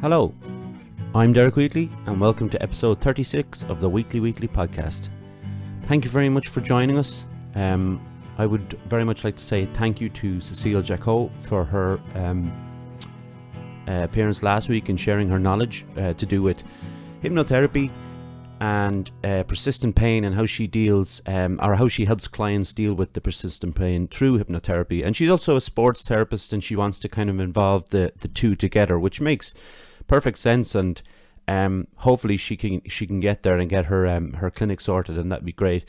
Hello, I'm Derek Wheatley and welcome to episode 36 of the Wheatley podcast. Thank you very much for joining us. I would very much like to say thank you to Cecile Jacot for her appearance last week and sharing her knowledge to do with hypnotherapy and persistent pain and how she deals or how she helps clients deal with the persistent pain through hypnotherapy. And she's also a sports therapist and she wants to kind of involve the two together, which makes perfect sense, and hopefully she can get there and get her clinic sorted, and that'd be great.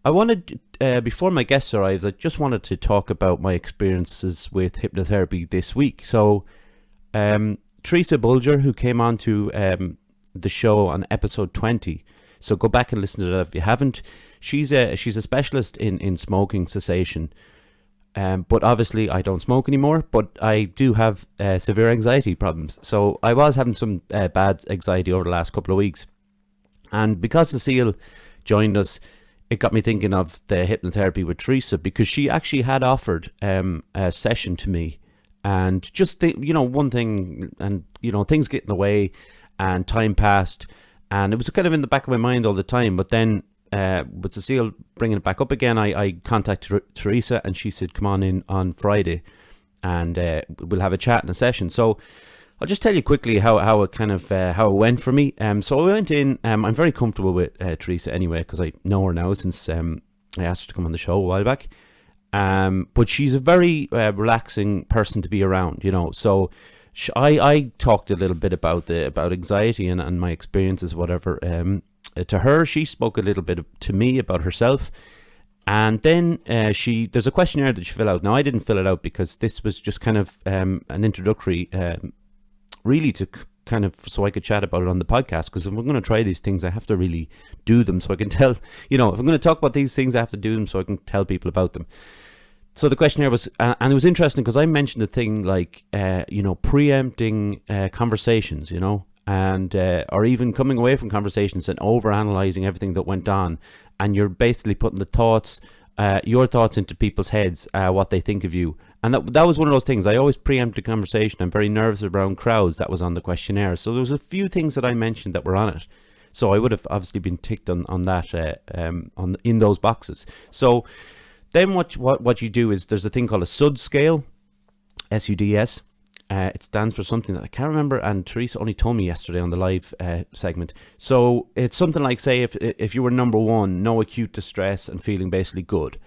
I wanted before my guest arrives, I just wanted to talk about my experiences with hypnotherapy this week. So Teresa Bulger, who came on to the show on episode 20, so go back and listen to that if you haven't. She's a specialist in smoking cessation. But obviously I don't smoke anymore, but I do have severe anxiety problems. So I was having some bad anxiety over the last couple of weeks. And because Cecile joined us, it got me thinking of the hypnotherapy with Teresa, because she actually had offered a session to me. And just, one thing, and, things get in the way and time passed. And it was kind of in the back of my mind all the time. But then with Cecile bringing it back up again, I contacted Teresa and she said, come on in on Friday and we'll have a chat in a session. So I'll just tell you quickly how it went for me. So I went in. I'm very comfortable with Teresa anyway, because I know her now since I asked her to come on the show a while back. But she's a very relaxing person to be around, So I talked a little bit about anxiety and my experiences, whatever. To her, she spoke a little bit to me about herself, and then there's a questionnaire that you fill out. Now I didn't fill it out because this was just kind of an introductory, really to kind of so I could chat about it on the podcast. Because if I'm going to try these things, I have to really do them so I can tell. If I'm going to talk about these things, I have to do them so I can tell people about them. So the questionnaire was, and it was interesting because I mentioned a thing like, preempting conversations, and or even coming away from conversations and over-analysing everything that went on, and you're basically putting the thoughts, your thoughts into people's heads, what they think of you. And that was one of those things. I always preempt a conversation. I'm very nervous around crowds. That was on the questionnaire. So there was a few things that I mentioned that were on it. So I would have obviously been ticked on that in those boxes. So then what you do is there's a thing called a SUD scale, SUDS. It stands for something that I can't remember, and Teresa only told me yesterday on the live segment. So it's something like, say, if you were number 1, no acute distress and feeling basically good.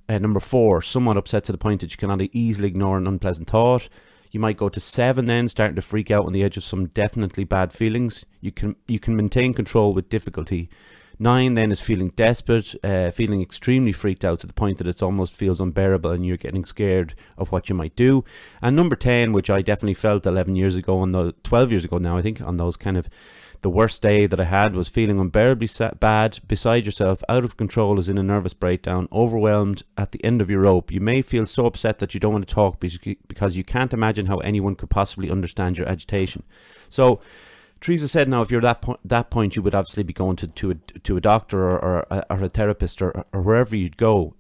Number 4, somewhat upset to the point that you cannot easily ignore an unpleasant thought. You might go to 7 then, starting to freak out on the edge of some definitely bad feelings. You can maintain control with difficulty. 9 then is feeling desperate, feeling extremely freaked out to the point that it almost feels unbearable and you're getting scared of what you might do. And number 10, which I definitely felt 11 years ago, 12 years ago now, I think, on those kind of the worst day that I had, was feeling unbearably bad, beside yourself, out of control, as in a nervous breakdown, overwhelmed at the end of your rope. You may feel so upset that you don't want to talk because you can't imagine how anyone could possibly understand your agitation. So Teresa said, now, if you're that point, you would obviously be going to a doctor or a therapist or wherever you'd go.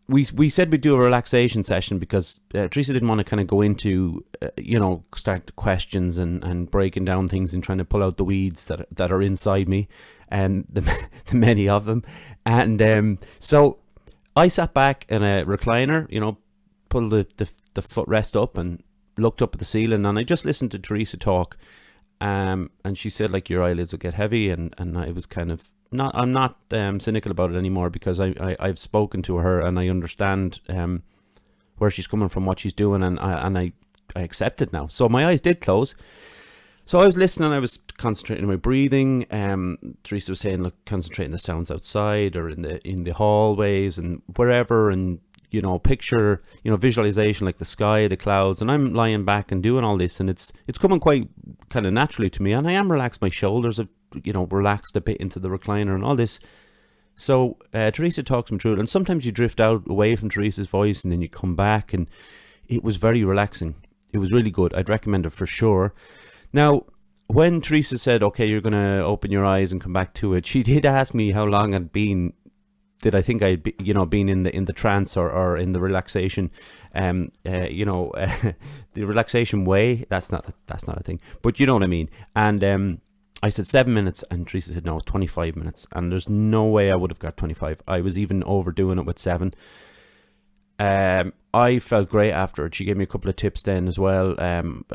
We said we'd do a relaxation session because Teresa didn't want to kind of go into, start questions and breaking down things and trying to pull out the weeds that are inside me, and the many of them. And so I sat back in a recliner, pulled the footrest up and looked up at the ceiling, and I just listened to Teresa talk, and she said, like, your eyelids will get heavy, and I was kind of I'm not cynical about it anymore, because I've spoken to her and I understand where she's coming from, what she's doing, and I accept it now. So my eyes did close. So I was listening, I was concentrating on my breathing. Teresa was saying, look, concentrate on the sounds outside or in the hallways and wherever, and picture, visualization, like the sky, the clouds, and I'm lying back and doing all this, and it's coming quite kind of naturally to me, and I am relaxed. My shoulders have, relaxed a bit into the recliner and all this. So Teresa talks me through it, and sometimes you drift out away from Teresa's voice and then you come back, and it was very relaxing. It was really good. I'd recommend it for sure. Now, when Teresa said, okay, you're going to open your eyes and come back to it, she did ask me how long I'd been did I think I'd be, been in the trance or in the relaxation, the relaxation way. That's not a thing, but you know what I mean. And I said 7 minutes, and Teresa said no, 25 minutes, and there's no way I would have got 25. I was even overdoing it with 7. I felt great after it. She gave me a couple of tips then as well.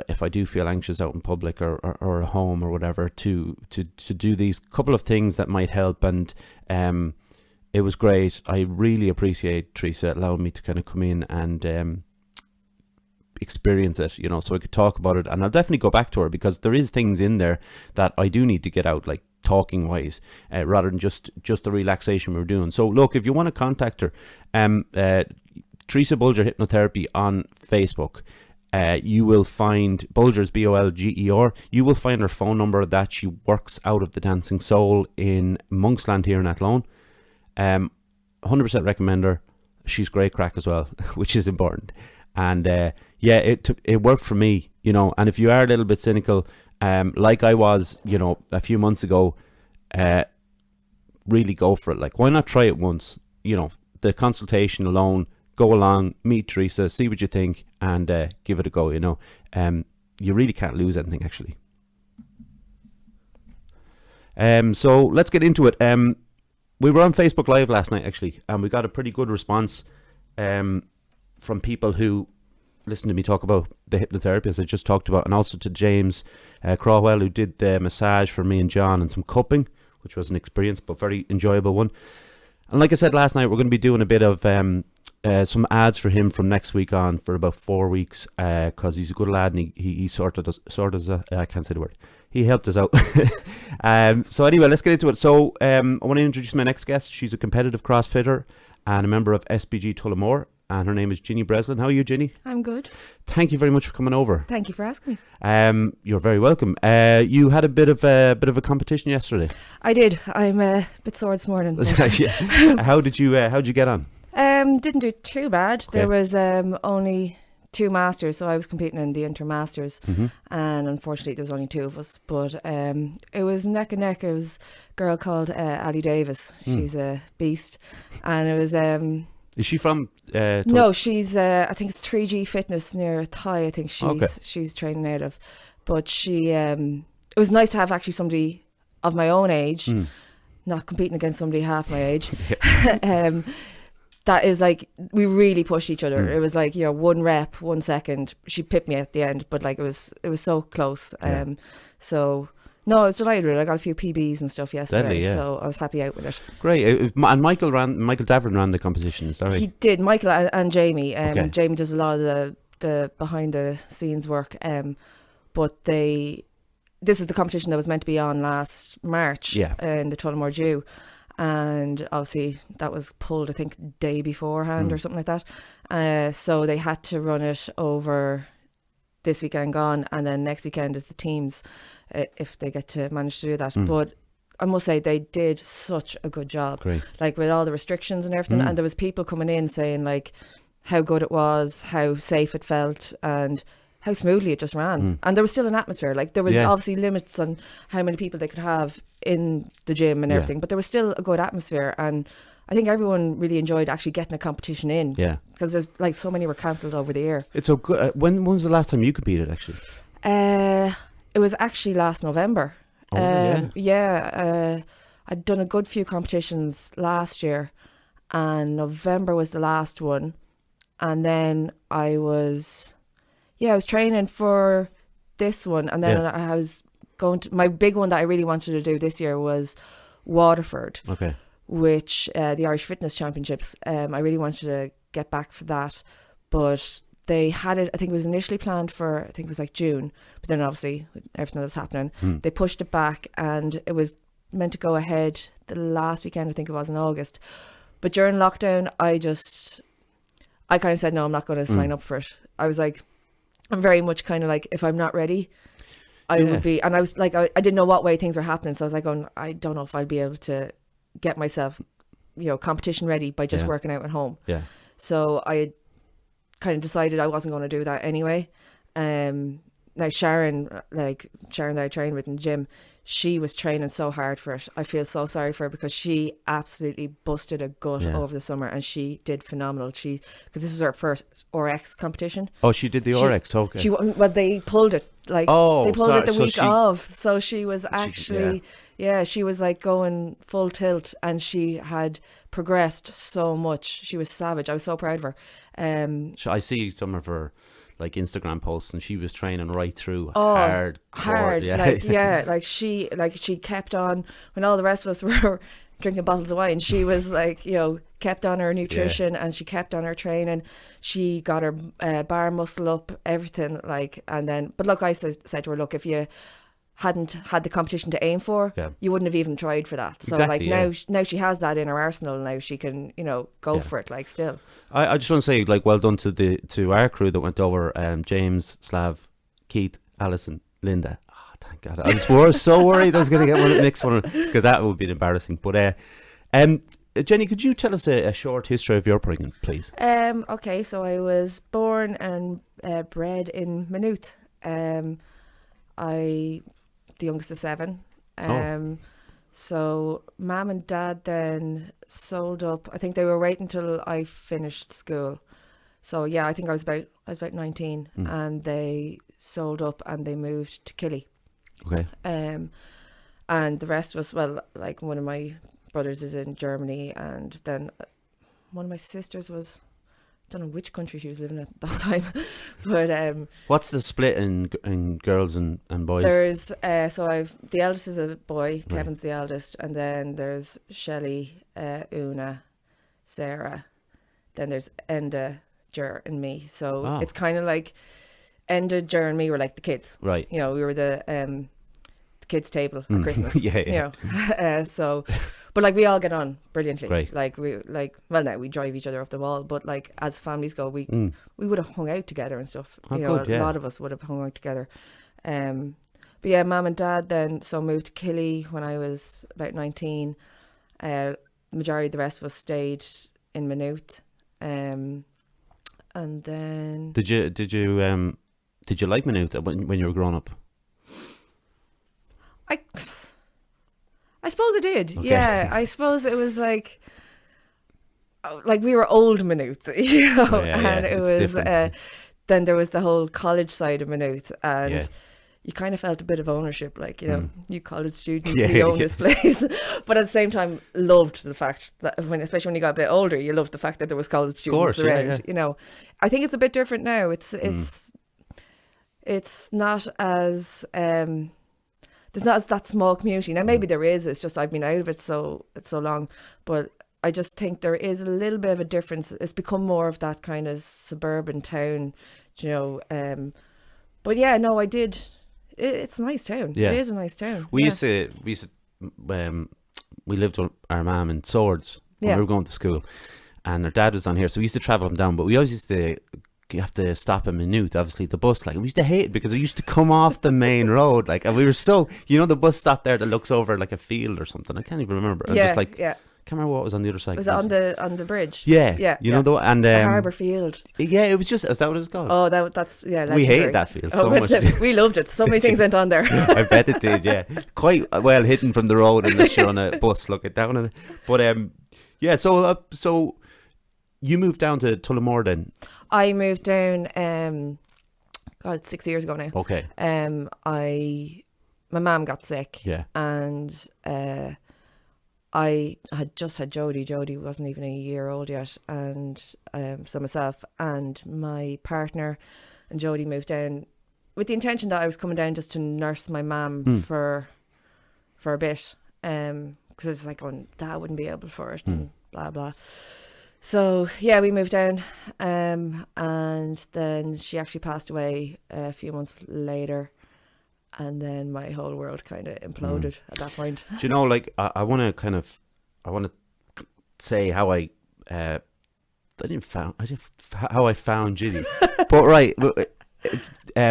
If I do feel anxious out in public or at home or whatever, to do these couple of things that might help. And it was great. I really appreciate Teresa allowing me to kind of come in and experience it, so I could talk about it. And I'll definitely go back to her, because there is things in there that I do need to get out, like talking wise, rather than just the relaxation we're doing. So look, if you want to contact her, Teresa Bulger Hypnotherapy on Facebook. You will find Bulger's Bolger. You will find her phone number. That she works out of the Dancing Soul in Monksland here in Athlone. 100% recommend her. She's great crack as well, which is important. And it worked for me, And if you are a little bit cynical, like I was, a few months ago, really go for it. Like, why not try it once? The consultation alone. Go along, meet Teresa, see what you think, and give it a go. You really can't lose anything, actually. So let's get into it. We were on Facebook Live last night, actually, and we got a pretty good response from people who listened to me talk about the hypnotherapy, as I just talked about, and also to James Crawwell, who did the massage for me and John, and some cupping, which was an experience, but very enjoyable one. And like I said last night, we're going to be doing a bit of some ads for him from next week on for about 4 weeks, because he's a good lad, and he sorted us I can't say the word. He helped us out. So anyway, let's get into it. So I want to introduce my next guest. She's a competitive CrossFitter and a member of SBG Tullamore, and her name is Ginny Breslin. How are you, Ginny? I'm good. Thank you very much for coming over. Thank you for asking me. You're very welcome. You had a bit of a competition yesterday. I did. I'm a bit sore this morning. How'd you get on? Didn't do too bad. Okay. There was only 2 masters, so I was competing in the inter-masters, and unfortunately there was only 2 of us, but it was neck and neck. It was a girl called Ali Davis. She's a beast, and it was is she from no, she's I think it's 3G Fitness near Thai. I think she's training out of, but she it was nice to have actually somebody of my own age, not competing against somebody half my age. That is like, we really pushed each other. It was like, 1 rep, 1 second. She pipped me at the end, but like it was so close. So no, I was delighted with it. I got a few PBs and stuff yesterday, Deadly, yeah. So I was happy out with it. Great. And Michael Davern ran the competition, is that right? He did. Michael and Jamie. Okay. Jamie does a lot of the behind the scenes work. But this was the competition that was meant to be on last March. In the Tullamore Dew. And obviously that was pulled, I think, day beforehand or something like that. So they had to run it over this weekend gone, and then next weekend is the teams, if they get to manage to do that. But I must say they did such a good job. Great. Like with all the restrictions and everything, and there was people coming in saying like how good it was, how safe it felt, and how smoothly it just ran. And there was still an atmosphere. Like there was obviously limits on how many people they could have in the gym and everything, but there was still a good atmosphere, and I think everyone really enjoyed actually getting a competition in. Because there's like so many were cancelled over the year. It's so good. When was the last time you competed, actually? It was actually last November. I'd done a good few competitions last year, and November was the last one, and then I was training for this one, and then I was going to, my big one that I really wanted to do this year was Waterford, which the Irish Fitness Championships. I really wanted to get back for that, but they had it, I think it was initially planned for, I think it was like June, but then obviously with everything that was happening, they pushed it back, and it was meant to go ahead the last weekend, I think it was in August. But during lockdown, I kind of said, no, I'm not going to sign up for it. I was like, I'm very much kind of like, if I'm not ready, I would be. And I was like, I didn't know what way things were happening. So I was like, I don't know if I'll be able to get myself, competition ready by just working out at home. So I had kind of decided I wasn't going to do that anyway. Now Sharon that I trained with in the gym, she was training so hard for it. I feel so sorry for her because she absolutely busted a gut over the summer, and she did phenomenal. Because this was her first RX competition. Oh, she did the RX. Okay. Well, they pulled it they pulled it the week of. So she was actually she was like going full tilt, and she had progressed so much. She was savage. I was so proud of her. I see some of her like Instagram posts, and she was training right through hard. Yeah. Like she kept on when all the rest of us were drinking bottles of wine. She was like, kept on her nutrition and she kept on her training. She got her bar muscle up, everything but look, I said to her, look, if you hadn't had the competition to aim for, you wouldn't have even tried for that. So now she has that in her arsenal. Now she can, go for it. Like still. I just want to say, like, well done to our crew that went over. James, Slav, Keith, Alison, Linda. Oh, thank God! I was so worried I was going to get one mixed one because that would be embarrassing. But Jenny, could you tell us a short history of your upbringing, please? Okay, so I was born and bred in Maynooth. The youngest of 7. So Mum and Dad then sold up. I think they were waiting until I finished school. So yeah, I think I was about 19, and they sold up and they moved to Killy. Okay. And the rest was, like one of my brothers is in Germany, and then one of my sisters was, I don't know which country she was living in at that time, but what's the split in girls and boys? There's so the eldest is a boy, Kevin's the eldest, and then there's Shelley, Una, Sarah, then there's Enda, Jer, and me. So it's kind of like Enda, Jer, and me were like the kids, right? We were the kids table at Christmas. So. But like we all get on brilliantly. Right. Like now we drive each other up the wall, but like as families go, we would have hung out together and stuff. A lot of us would have hung out together. But yeah, Mum and Dad then moved to Killy when I was about 19. Majority of the rest of us stayed in Maynooth. And then did you like Maynooth when you were growing up? I suppose it did. Okay. Yeah, I suppose it was like we were old Maynooth, and it was. Then there was the whole college side of Maynooth, and you kind of felt a bit of ownership, like you college students, we own this place. But at the same time, loved the fact that especially when you got a bit older, you loved the fact that there was college students around. Yeah. I think it's a bit different now. It's not as. There's not that small community. Now maybe there is, it's just I've been out of it so long, but I just think there is a little bit of a difference. It's become more of that kind of suburban town, but yeah, no, I did. It's a nice town. Yeah. It is a nice town. We used to we lived with our mum in Swords when we were going to school, and our dad was on here, so we used to travel him down, but we always used to have to stop in Maynooth, obviously the bus, we used to hate it because it used to come off the main road, and we were so, the bus stop there that looks over like a field or something. I can't even remember. Can't remember what was on the other side. Was it on the bridge? Yeah. The Harbour Field. Yeah, it was just, is that what it was called? Oh, that's legendary. We hated that field so much. We loved it. So many things went on there. I bet it did, yeah. Quite well hidden from the road unless you're on a bus looking down on it. But so you moved down to Tullamore then? I moved down 6 years ago now. Okay. My mum got sick. Yeah. And I had just had Jodie. Jodie wasn't even a year old yet, and so myself and my partner and Jodie moved down with the intention that I was coming down just to nurse my mum for a bit, because it's like Dad wouldn't be able for it and blah blah. So yeah, we moved down, and then she actually passed away a few months later, and then my whole world kind of imploded at that point. Do you know, I want to say how how I found Ginny, but right,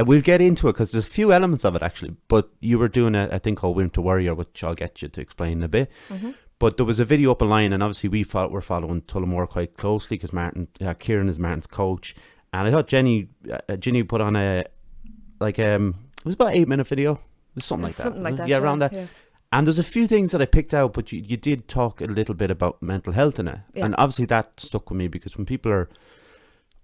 we'll get into it because there's a few elements of it actually. But you were doing a thing called Wimp to Warrior, which I'll get you to explain in a bit. Mm-hmm. But there was a video up online, and obviously we're following Tullamore quite closely because Kieran is Martin's coach, and I thought Ginny put on it was about 8-minute video. Something like that. Something like that. Yeah, around that. Yeah. And there's a few things that I picked out, but you did talk a little bit about mental health in it. Yeah. And obviously that stuck with me because when people are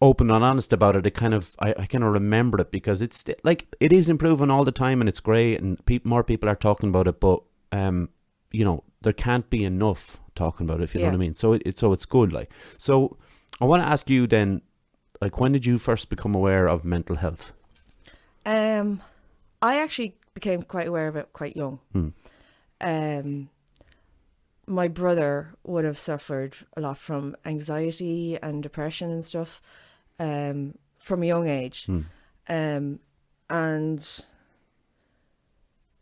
open and honest about it, I kind of remember it because it's like, it is improving all the time and it's great and more people are talking about it, but you know, there can't be enough talking about it, if you know what I mean. So it's good. Like, so I want to ask you then, like, when did you first become aware of mental health? I actually became quite aware of it quite young. My brother would have suffered a lot from anxiety and depression and stuff from a young age. And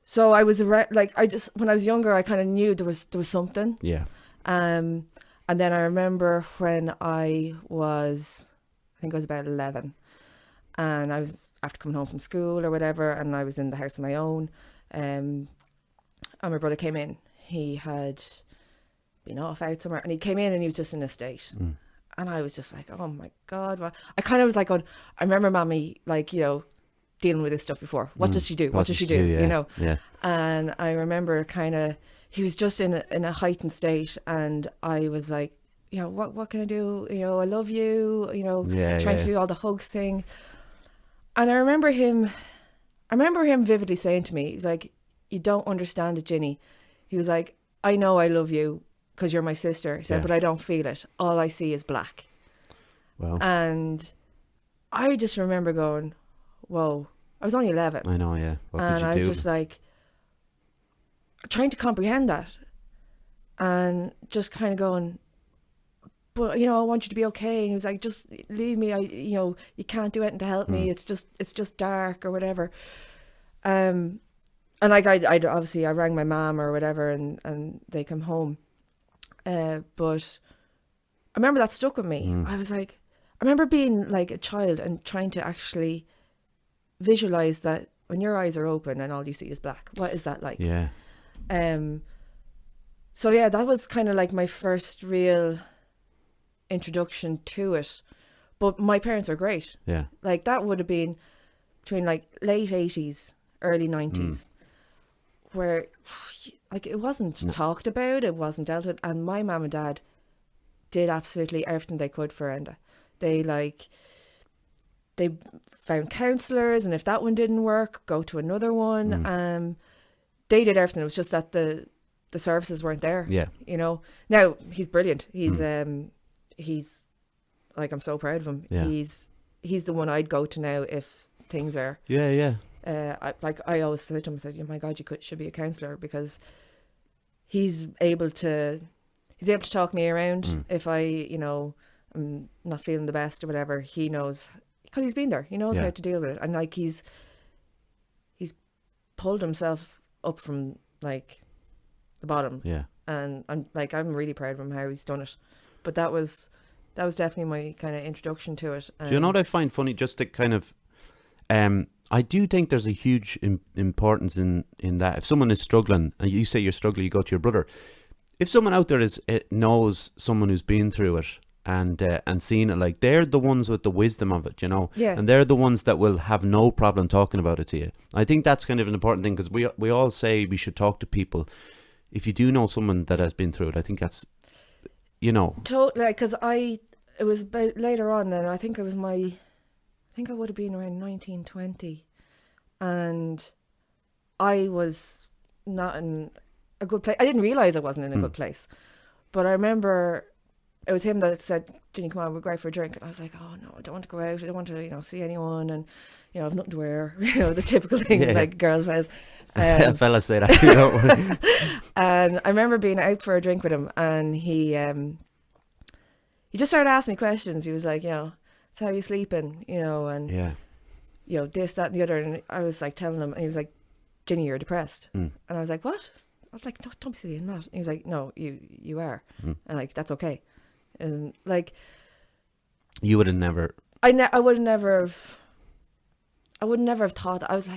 so I was like, when I was younger, I kind of knew there was something. Yeah. And then I remember when I think I was about 11, and I was after coming home from school or whatever, and I was in the house on my own, and my brother came in. He had been off out somewhere, and he came in and he was just in a state. And I was just like, oh my God. I kind of was like, I remember Mommy, like, you know, dealing with this stuff before. What does she do? What does she do? Yeah. You know? Yeah. And I remember kind of, he was just in a heightened state, and I was like, you know, what can I do? You know, I love you, you know, trying to do all the hugs thing. And I remember him vividly saying to me, he's like, you don't understand it, Ginny. He was like, I know I love you because you're my sister. He said, but I don't feel it. All I see is black. Wow. And I just remember going, whoa, I was only 11. I know, yeah. What and did you I was do? just like, trying to comprehend that. And just kind of going, but, you know, I want you to be okay. And he was like, just leave me. You know, you can't do anything to help me. It's just dark or whatever. And like, I obviously, I rang my mom or whatever, and they come home. But I remember that stuck with me. I was like, I remember being like a child and trying to actually visualize that when your eyes are open and all you see is black, what is that like? Yeah. So yeah, that was kind of like my first real introduction to it. But my parents were great. Yeah. Like, that would have been between like late 80s, early 90s, where like it wasn't talked about, it wasn't dealt with, and my mum and dad did absolutely everything they could for Enda. They found counsellors, and if that one didn't work, go to another one. They did everything. It was just that the services weren't there. Yeah. You know. Now he's brilliant. He's like, I'm so proud of him. Yeah. He's the one I'd go to now if things are. Yeah, yeah. I always said to him, I said, oh my God, should be a counsellor, because he's able to talk me around if I, you know, I'm not feeling the best or whatever. He knows, because he's been there. He knows how to deal with it, and like he's pulled himself up from like the bottom. Yeah. And I'm really proud of him how he's done it. But that was definitely my kind of introduction to it. Do you know what I find funny? Just to kind of, I do think there's a huge importance in that. If someone is struggling, and you say you're struggling, you go to your brother. If someone out there knows someone who's been through it and seen it, like, they're the ones with the wisdom of it, you know. Yeah. And they're the ones that will have no problem talking about it to you. I think that's kind of an important thing, because we all say we should talk to people. If you do know someone that has been through it, I think that's, you know. Totally, because it was about later on then, I think I would have been around 1920, and I was not in a good place. I didn't realise I wasn't in a good place, but I remember it was him that said, Ginny, come on, we'll go out for a drink. And I was like, oh no, I don't want to go out, I don't want to, you know, see anyone, and, you know, I've nothing to wear, you know, the typical thing like girl says. Fellas say that, you know. And I remember being out for a drink with him, and he just started asking me questions. He was like, you know, so how are you sleeping, you know, and you know, this, that, and the other. And I was like telling him, and he was like, Ginny, you're depressed. And I was like, what? I was like, no, don't be silly, I'm not. And he was like, no, you are. And like, that's okay. And like, you would have never. I would never have thought. I'd be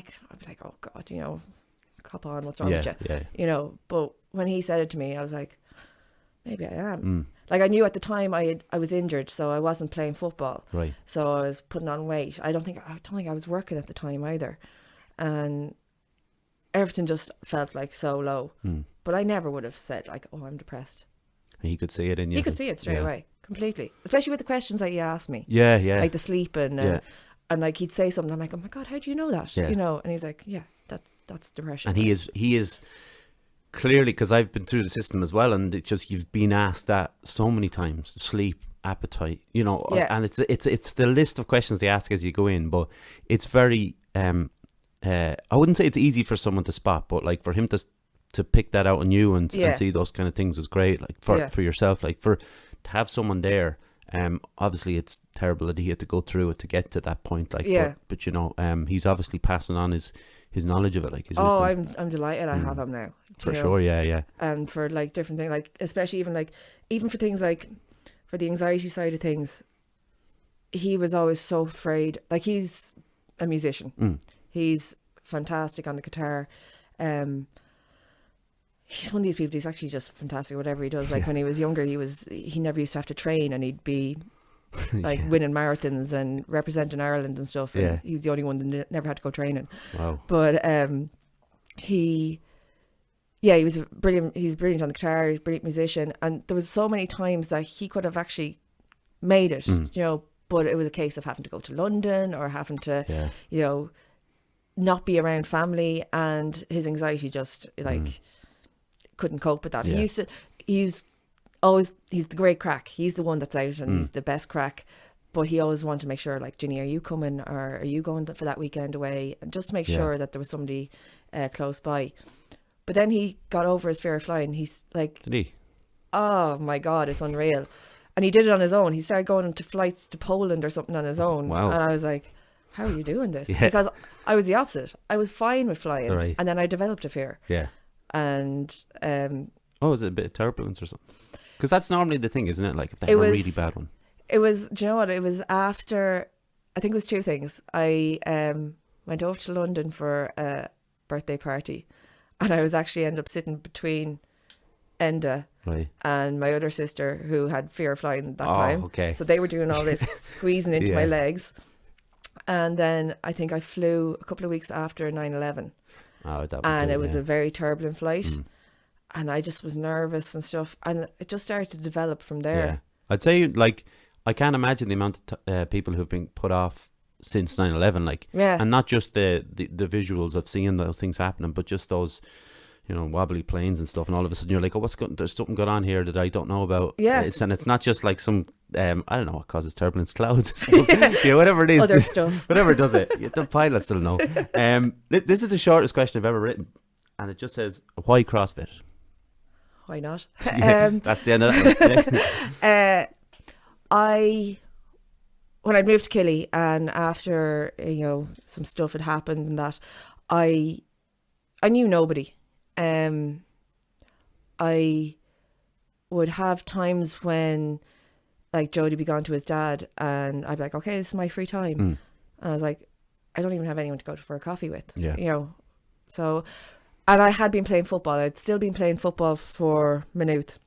like, oh God, you know, cop on, what's wrong with you? Yeah. You know, but when he said it to me, I was like, maybe I am. Like, I knew at the time I was injured, so I wasn't playing football. Right. So I was putting on weight. I don't think I was working at the time either. And everything just felt like so low. But I never would have said like, oh, I'm depressed. He could see it in you. He could see it straight away, completely. Especially with the questions that he asked me. Yeah, yeah. Like the sleeping and like he'd say something, I'm like, oh my God, how do you know that? Yeah. You know, and he's like, yeah, that's depression. And he is clearly, because I've been through the system as well, and it's just, you've been asked that so many times: sleep, appetite, you know, and it's the list of questions they ask as you go in, but it's very I wouldn't say it's easy for someone to spot, but like for him to pick that out on you and see those kind of things was great. Like for yourself, like to have someone there. Obviously it's terrible that he had to go through it to get to that point. Like, but you know, he's obviously passing on his knowledge of it. Like his wisdom. I'm delighted I have him now. For sure, yeah. And for like different things, like especially even for things like for the anxiety side of things, he was always so afraid. Like he's a musician. He's fantastic on the guitar. He's one of these people, he's actually just fantastic whatever he does. Like when he was younger, he never used to have to train, and he'd be like winning marathons and representing Ireland and stuff. And he was the only one that never had to go training. Wow. But he was brilliant. He's brilliant on the guitar, he's a brilliant musician. And there was so many times that he could have actually made it, you know, but it was a case of having to go to London or having to, you know, not be around family, and his anxiety just like couldn't cope with that. He's the great crack. He's the one that's out, and he's the best crack. But he always wanted to make sure, like, Ginny, are you coming, or are you going for that weekend away? And just to make sure that there was somebody close by. But then he got over his fear of flying. He's like, did he? Oh my God, it's unreal. And he did it on his own. He started going into flights to Poland or something on his own. Wow. And I was like, how are you doing this? Because I was the opposite. I was fine with flying, and then I developed a fear. Yeah. And was it a bit of turbulence or something? Because that's normally the thing, isn't it? Like if they have a really bad one. It was, do you know what? It was after, I think it was two things. I went over to London for a birthday party, and I was actually ended up sitting between Enda and my other sister, who had fear of flying that time. Okay. So they were doing all this squeezing into my legs. And then I think I flew a couple of weeks after 9/11. And it was a very turbulent flight. And I just was nervous and stuff. And it just started to develop from there. Yeah. I'd say, like, I can't imagine the amount of people who've been put off since 9/11. Like, and not just the visuals of seeing those things happening, but just those, you know, wobbly planes and stuff. And all of a sudden you're like, oh, there's something going on here that I don't know about. Yeah. And it's not just like some, I don't know what causes turbulence, clouds. Whatever it is. Other stuff. Whatever does it. The pilots will know. This is the shortest question I've ever written. And it just says, why CrossFit? Why not? That's the end of that one. When I moved to Killy, and after, you know, some stuff had happened and that, I knew nobody. I would have times when, like, Jody would be gone to his dad, and I'd be like, okay, this is my free time. And I was like, I don't even have anyone to go for a coffee with. Yeah. You know, so, and I had been playing football. I'd still been playing football for Maynooth,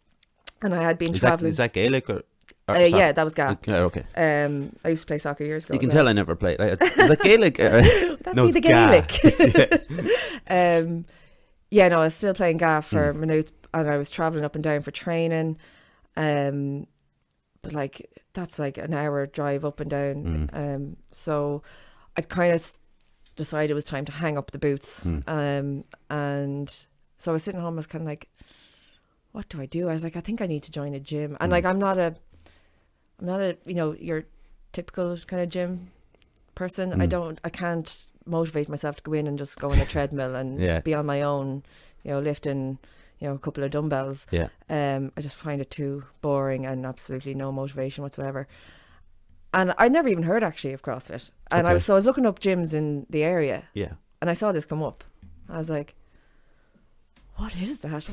and I had been travelling. Is that Gaelic or yeah, that was Gaelic. Okay. I used to play soccer years ago. You can tell I never played. Is that Gaelic? No, it's the Gaelic. No, I was still playing GAF for Maynooth, and I was travelling up and down for training. But like, that's like an hour drive up and down. So I kind of decided it was time to hang up the boots. And so I was sitting home, I was kind of like, what do I do? I was like, I think I need to join a gym. And like, I'm not a, you know, your typical kind of gym person. I can't motivate myself to go in and just go on a treadmill and be on my own, you know, lifting, you know, a couple of dumbbells. I just find it too boring and absolutely no motivation whatsoever. And I never even heard actually of CrossFit. And I was looking up gyms in the area. Yeah. And I saw this come up. I was like, what is that?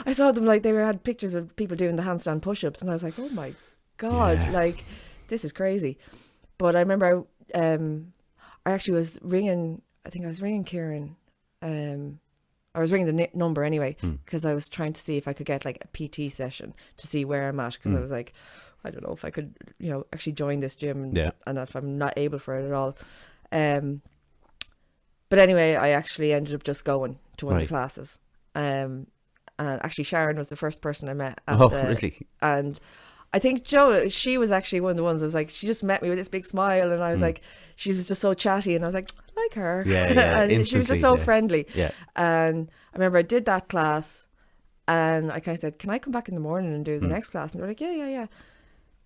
I saw them, like, they had pictures of people doing the handstand push-ups, and I was like, oh my God, like, this is crazy. But I remember I actually was ringing, I think I was ringing Kieran, I was ringing the number anyway, because I was trying to see if I could get like a PT session to see where I'm at, because I was like, I don't know if I could, you know, actually join this gym, and if I'm not able for it at all. But anyway, I actually ended up just going to one of Right. the classes. And actually Sharon was the first person I met. Really? And I think Jo, she was actually one of the ones that was like, she just met me with this big smile, and I was like, she was just so chatty, and I was like, I like her. Yeah, and she was just so friendly. Yeah. And I remember I did that class, and I kind of said, can I come back in the morning and do the next class? And they were like, yeah.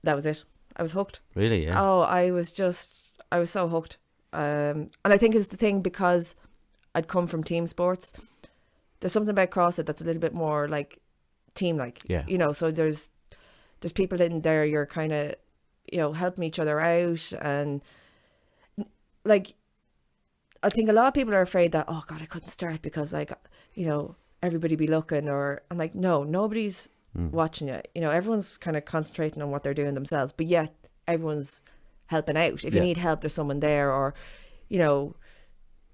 That was it. I was hooked. Really? Yeah. Oh, I was so hooked. And I think it's the thing, because I'd come from team sports. There's something about CrossFit that's a little bit more like team-like. Yeah. You know, so there's people in there, you're kind of, you know, helping each other out. And like, I think a lot of people are afraid that, oh God, I couldn't start because, like, you know, everybody be looking, or I'm like, no, nobody's watching you. You know, everyone's kind of concentrating on what they're doing themselves, but yet everyone's helping out. If you need help, there's someone there, or, you know,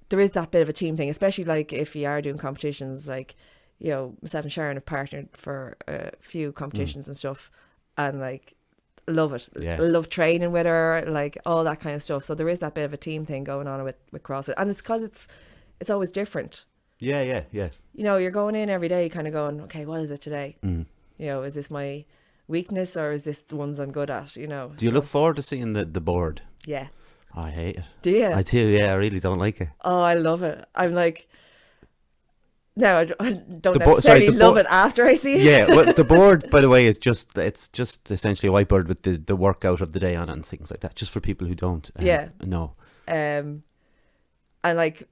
there is that bit of a team thing, especially like if you are doing competitions, like, you know, myself and Sharon have partnered for a few competitions and stuff, and like, love it. Love training with her, like all that kind of stuff. So there is that bit of a team thing going on with CrossFit, and it's because it's always different. Yeah. You know, you're going in every day kind of going, okay, what is it today? You know, is this my weakness, or is this the ones I'm good at? You know, do you look forward to seeing the board? Yeah. I hate it. Do you? I do, yeah. I really don't like it. Oh, I love it. I'm like, no, I don't necessarily love it after I see it. Yeah, well, the board, by the way, is just essentially a whiteboard with the workout of the day on it and things like that, just for people who don't know. And like,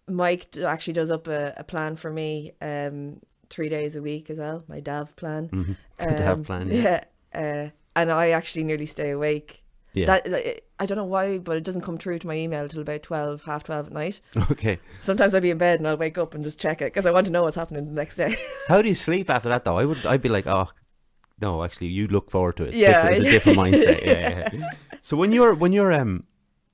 Mike actually does up a plan for me 3 days a week as well, my DAV plan. DAV plan, yeah. And I actually nearly stay awake. Yeah. That, I don't know why, but it doesn't come through to my email till about 12, half 12 at night. Okay. Sometimes I'll be in bed and I'll wake up and just check it, because I want to know what's happening the next day. How do you sleep after that, though? I'd be like, oh, no, actually, you look forward to it. It's a different mindset. Yeah. So when you're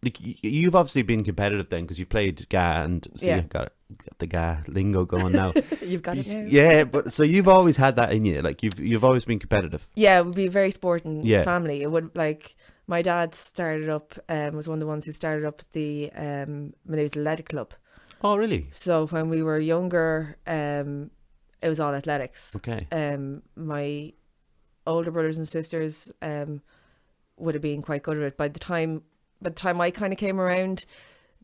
like, you've obviously been competitive then, because you've played GA, and so you've got the GA lingo going now. You've got it now. Yeah, but so you've always had that in you, like you've always been competitive. Yeah, it would be a very sporting family. It would, like, my dad started up, was one of the ones who started up the Maynooth Athletic Club. Oh, really? So when we were younger, it was all athletics. Okay. My older brothers and sisters would have been quite good at it. By the time I kind of came around,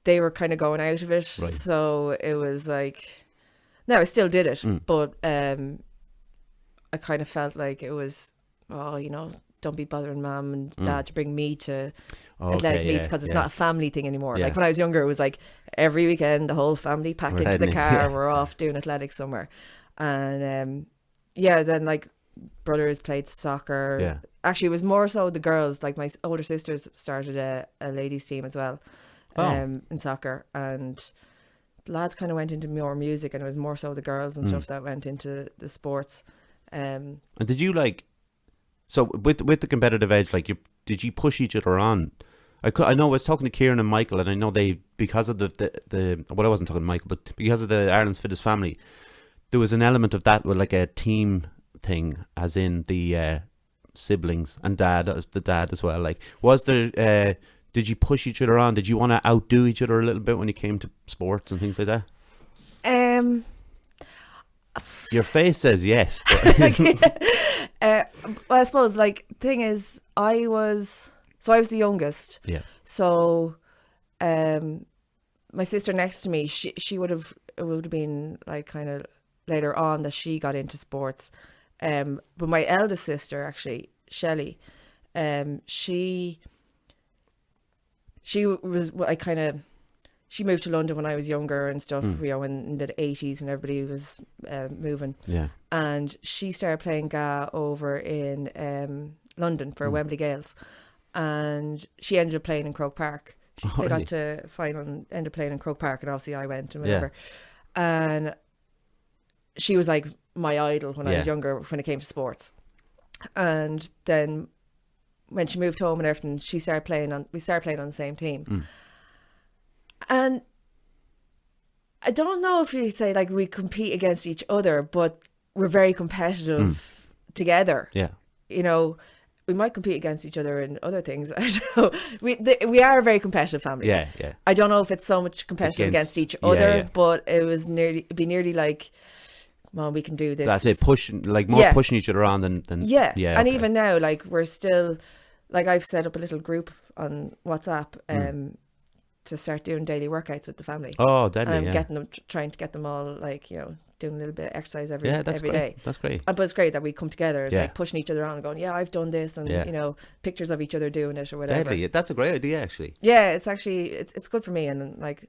they were kind of going out of it. Right. So it was like, no, I still did it, but I kind of felt like it was, oh, you know, don't be bothering mum and dad to bring me to athletic meets, because it's not a family thing anymore. Like when I was younger, it was like every weekend the whole family packed into the car, we're off doing athletics somewhere. And then like brothers played soccer. Actually, it was more so the girls. Like my older sisters started a ladies team as well in soccer, and the lads kind of went into more music, and it was more so the girls and stuff that went into the sports. And did you like, so with the competitive edge, like, did you push each other on? I know I was talking to Kieran and Michael, and I know they, because of the well, I wasn't talking to Michael, but because of the Ireland's Fittest Family, there was an element of that with like a team thing, as in the siblings and the dad as well. Like, was there did you push each other on? Did you want to outdo each other a little bit when it came to sports and things like that? Your face says yes. But well, I suppose, like, thing is, I was the youngest. Yeah. So, my sister next to me, it would have been like kind of later on that she got into sports. But my eldest sister, actually, Shelley, she moved to London when I was younger and stuff, you know, in the 80s when everybody was moving. Yeah. And she started playing GA over in London for Wembley Gales. And she ended up playing in Croke Park. They got to final and ended up playing in Croke Park, and obviously I went and whatever. Yeah. And she was like my idol when I was younger, when it came to sports. And then when she moved home and everything, we started playing on the same team. And I don't know if you say like we compete against each other, but we're very competitive together. Yeah. You know, we might compete against each other in other things. I don't know. We are a very competitive family. Yeah. I don't know if it's so much competitive against each other, but it'd be nearly like, well, we can do this. That's it, pushing each other on than and okay. Even now, like, we're still, like, I've set up a little group on WhatsApp to start doing daily workouts with the family. Oh, deadly. And I'm getting them, trying to get them all, like, you know, doing a little bit of exercise every day. That's great. But it's great that we come together. It's like pushing each other on and going, I've done this, and you know, pictures of each other doing it or whatever. Deadly. That's a great idea, actually. Yeah, it's actually it's good for me, and like,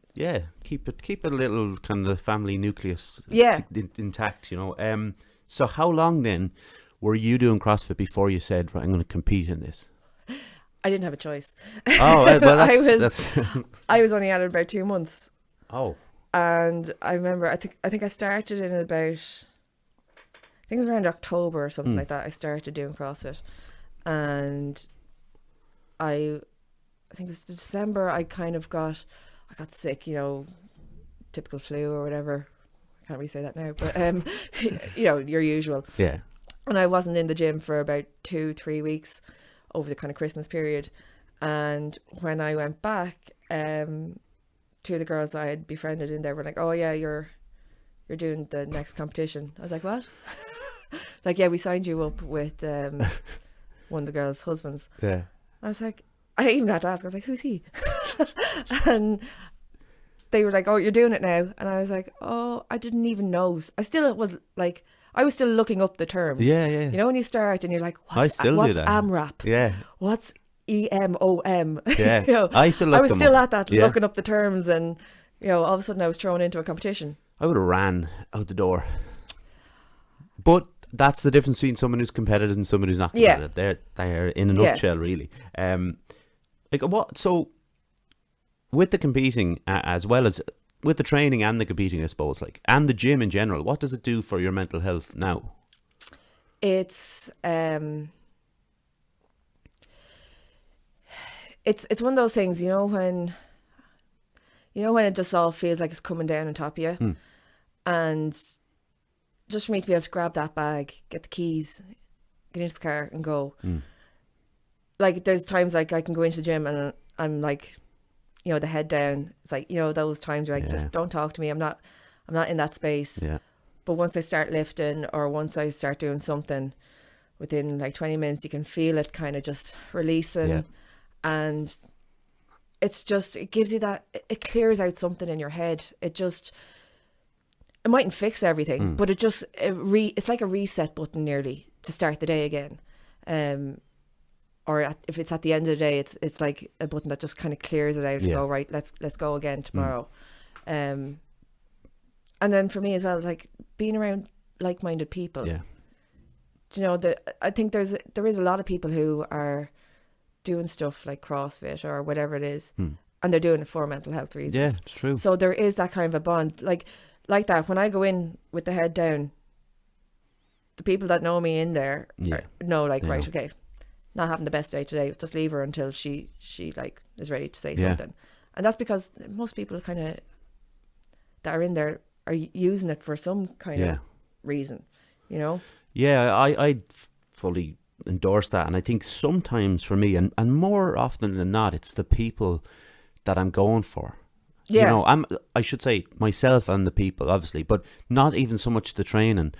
keep a little kind of family nucleus intact, you know. So how long then were you doing CrossFit before you said, right, I'm going to compete in this? I didn't have a choice. Oh, well, I was only at it about 2 months. Oh. And I remember, I think I started in about, I think it was around October or something like that. I started doing CrossFit, and I think it was December. I got sick, you know, typical flu or whatever. I can't really say that now, but you know, your usual. Yeah. And I wasn't in the gym for about 2-3 weeks over the kind of Christmas period. And when I went back, two of the girls I had befriended in there were like, oh yeah, you're doing the next competition. I was like, what? Like, yeah, we signed you up with one of the girls' husbands. Yeah. I was like, I even had to ask, I was like, who's he? And they were like, oh, you're doing it now. And I was like, oh, I didn't even know. I was still looking up the terms. Yeah. You know, when you start and you're like, what's AMRAP? Yeah. What's EMOM? Yeah. You know, I was still at that, looking up the terms, and, you know, all of a sudden I was thrown into a competition. I would have ran out the door. But that's the difference between someone who's competitive and someone who's not competitive. Yeah. They're in a nutshell, really. Like, what? So with the competing, as well as with the training and the competing, I suppose, like, and the gym in general, what does it do for your mental health now? It's one of those things, you know, when it just all feels like it's coming down on top of you, and just for me to be able to grab that bag, get the keys, get into the car and go. Like, there's times like I can go into the gym and I'm like, you know, the head down. It's like, you know, those times where like, just don't talk to me. I'm not in that space. Yeah. But once I start lifting, or once I start doing something, within like 20 minutes, you can feel it kind of just releasing. Yeah. And it's just, it gives you that, it clears out something in your head. It mightn't fix everything, but it's like a reset button nearly to start the day again. Or if it's at the end of the day, it's like a button that just kind of clears it out and go, right, let's go again tomorrow. And then for me as well, like, being around like-minded people. Yeah. You know, I think there is a lot of people who are doing stuff like CrossFit or whatever it is, and they're doing it for mental health reasons. Yeah, it's true. So there is that kind of a bond, like that. When I go in with the head down, the people that know me in there know, like, right, okay, not having the best day today, just leave her until she like is ready to say something. And that's because most people kind of that are in there are using it for some kind of reason, you know. Yeah, I fully endorse that, and I think sometimes for me, and more often than not, it's the people that I'm going for. Yeah. You know, I should say myself and the people, obviously, but not even so much the training.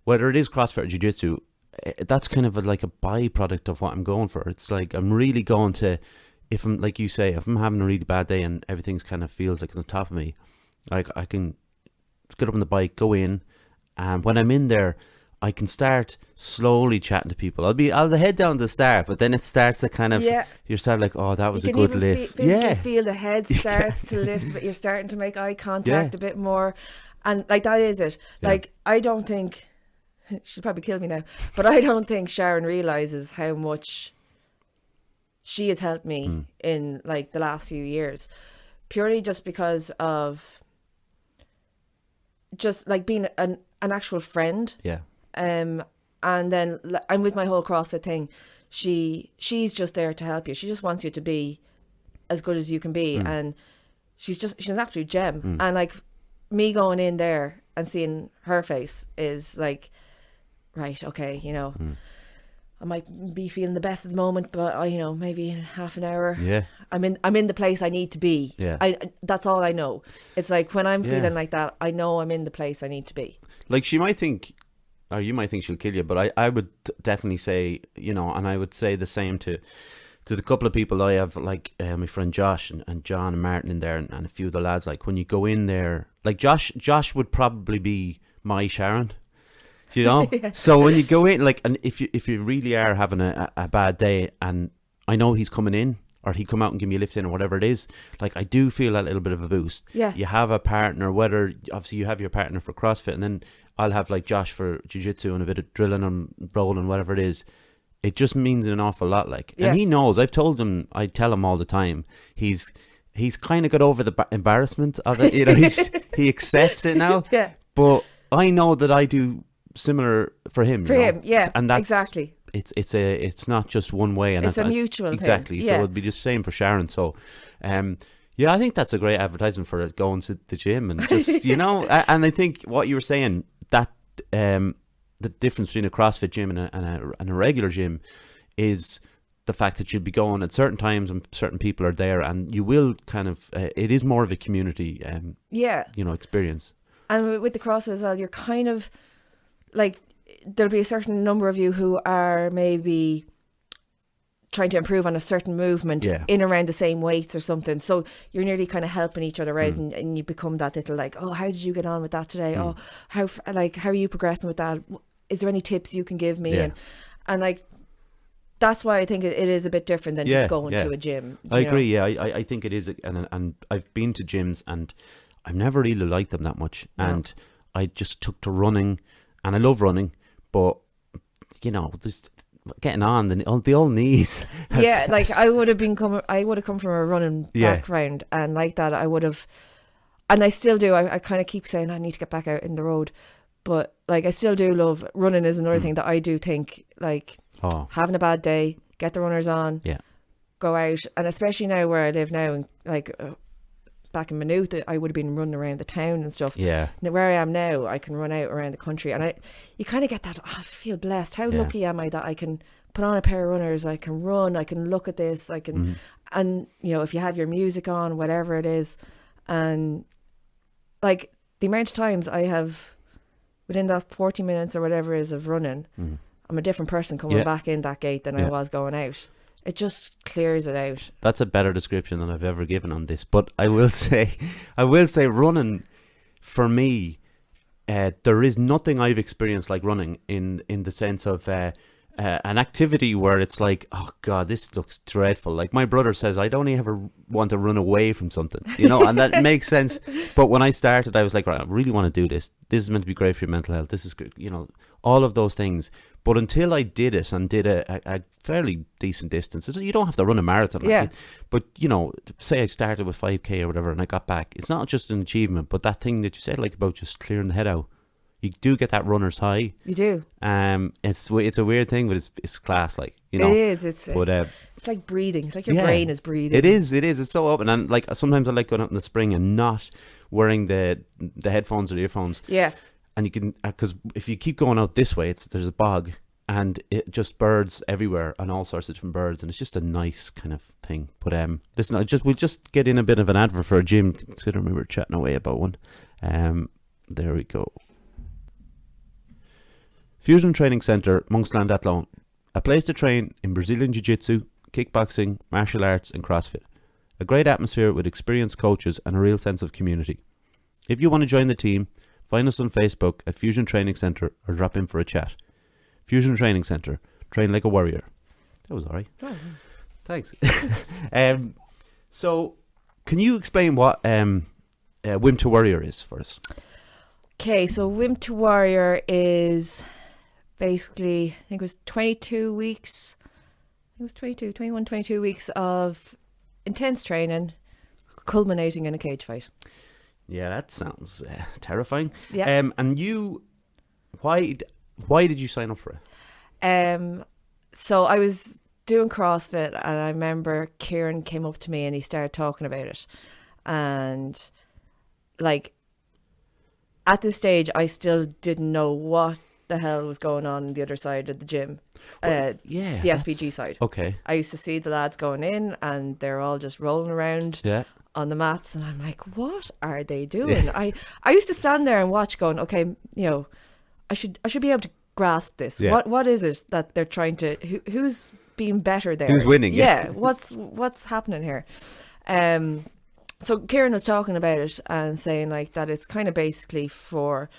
Whether it is CrossFit or Jiu-Jitsu, that's kind of like a byproduct of what I'm going for. It's like I'm really going to, if I'm, like you say, if I'm having a really bad day and everything's kind of feels like it's on top of me, like, I can get up on the bike, go in, and when I'm in there, I can start slowly chatting to people. I'll have the head down to start, but then it starts to kind of, you start like, oh, that was a good lift. You can feel the head starts to lift, but you're starting to make eye contact a bit more. And like, that is it. Yeah. Like, I don't think, she'll probably kill me now, but I don't think Sharon realizes how much she has helped me in like the last few years, purely just because of just like being an actual friend. Yeah. And then I'm with my whole CrossFit thing. She's just there to help you. She just wants you to be as good as you can be, and she's an absolute gem. And like, me going in there and seeing her face is like, right, okay, you know, I might be feeling the best at the moment, but maybe in half an hour, Yeah. I'm in the place I need to be. Yeah. That's all I know. It's like when I'm Yeah. feeling like that, I know I'm in the place I need to be. Like she might think, or you might think she'll kill you, but I would definitely say, and I would say the same to the couple of people I have, like my friend Josh and John and Martin in there, and a few of the lads. Like when you go in there, like Josh would probably be my Sharon. Yeah. So when you go in, like, and if you really are having a bad day, and I know he's coming in, or he come out and give me a lift in, or whatever it is, like I do feel a little bit of a boost. Yeah. You have a partner, whether obviously you have your partner for CrossFit, and then I'll have like Josh for jiu-jitsu and a bit of drilling and rolling, whatever it is. It just means an awful lot, like. Yeah. And he knows. I've told him. I tell him all the time. He's kind of got over the embarrassment of it. He accepts it now. Yeah. But I know that I do similar for him. For him, yeah, and that's exactly. It's not just one way, and it's a mutual exactly. thing. So it'd be the same for Sharon. So, yeah, I think that's a great advertisement for it, going to the gym and just and I think what you were saying, that the difference between a CrossFit gym and a regular gym is the fact that you'll be going at certain times and certain people are there, and you will kind of it is more of a community experience. And with the CrossFit as well, you're kind of like, there'll be a certain number of you who are maybe trying to improve on a certain movement in around the same weights or something. So you're nearly kind of helping each other out, and you become that little like, oh, how did you get on with that today? Oh, how are you progressing with that? Is there any tips you can give me? And like, that's why I think it is a bit different than just going to a gym. I agree. Yeah, I think it is, and I've been to gyms and I've never really liked them that much, and I just took to running, and I love running, but just getting on the old knees. Yeah, like I would have come from a running background, and like that I would have, and I still do. I kind of keep saying I need to get back out in the road, but like I still do love running. Is another thing that I do think, like, having a bad day, get the runners on, go out, and especially now where I live now, and like back in Maynooth, I would have been running around the town and stuff. Yeah. Now where I am now, I can run out around the country, and you kind of get that. I feel blessed. How lucky am I that I can put on a pair of runners? I can run. I can look at this. I can, and if you have your music on, whatever it is, and like the amount of times I have within that 40 minutes or whatever it is of running, I'm a different person coming back in that gate than I was going out. It just clears it out. That's a better description than I've ever given on this. But I will say running, for me, there is nothing I've experienced like running in the sense of an activity where it's like, oh God, this looks dreadful. Like my brother says, I don't ever want to run away from something, and that makes sense. But when I started, I was like, right, I really want to do this. This is meant to be great for your mental health. This is good, all of those things. But until I did it and did a fairly decent distance, you don't have to run a marathon. But, say I started with 5K or whatever and I got back. It's not just an achievement, but that thing that you said, like, about just clearing the head out. You do get that runner's high. You do. It's a weird thing, but it's class, like, It is. It's like breathing. It's like your brain is breathing. It is. It's so open. And like sometimes I like going out in the spring and not wearing the headphones or the earphones. Yeah. And you can, because if you keep going out this way, there's a bog and it just birds everywhere and all sorts of different birds, and it's just a nice kind of thing. But listen, we'll just get in a bit of an advert for a gym, considering we were chatting away about one. There we go. Fusion Training Centre, Monksland Athlone, a place to train in Brazilian Jiu-Jitsu, kickboxing, martial arts and CrossFit. A great atmosphere with experienced coaches and a real sense of community. If you want to join the team, find us on Facebook at Fusion Training Centre or drop in for a chat. Fusion Training Centre, train like a warrior. That was alright. Oh. Thanks. So, can you explain what Wimp to Warrior is for us? Okay, so Wimp to Warrior is basically, I think it was 22 weeks. It was 22 weeks of intense training, culminating in a cage fight. Yeah, that sounds terrifying. Yeah. And you, why did you sign up for it? So I was doing CrossFit, and I remember Kieran came up to me and he started talking about it. And like, at this stage, I still didn't know what the hell was going on the other side of the gym. The SPG side. Okay. I used to see the lads going in and they're all just rolling around on the mats, and I'm like, what are they doing? I used to stand there and watch going, okay, I should be able to grasp this. What is it that they're trying to, who's being better there? Who's winning? Yeah. What's happening here? So Kieran was talking about it and saying like that it's kind of basically for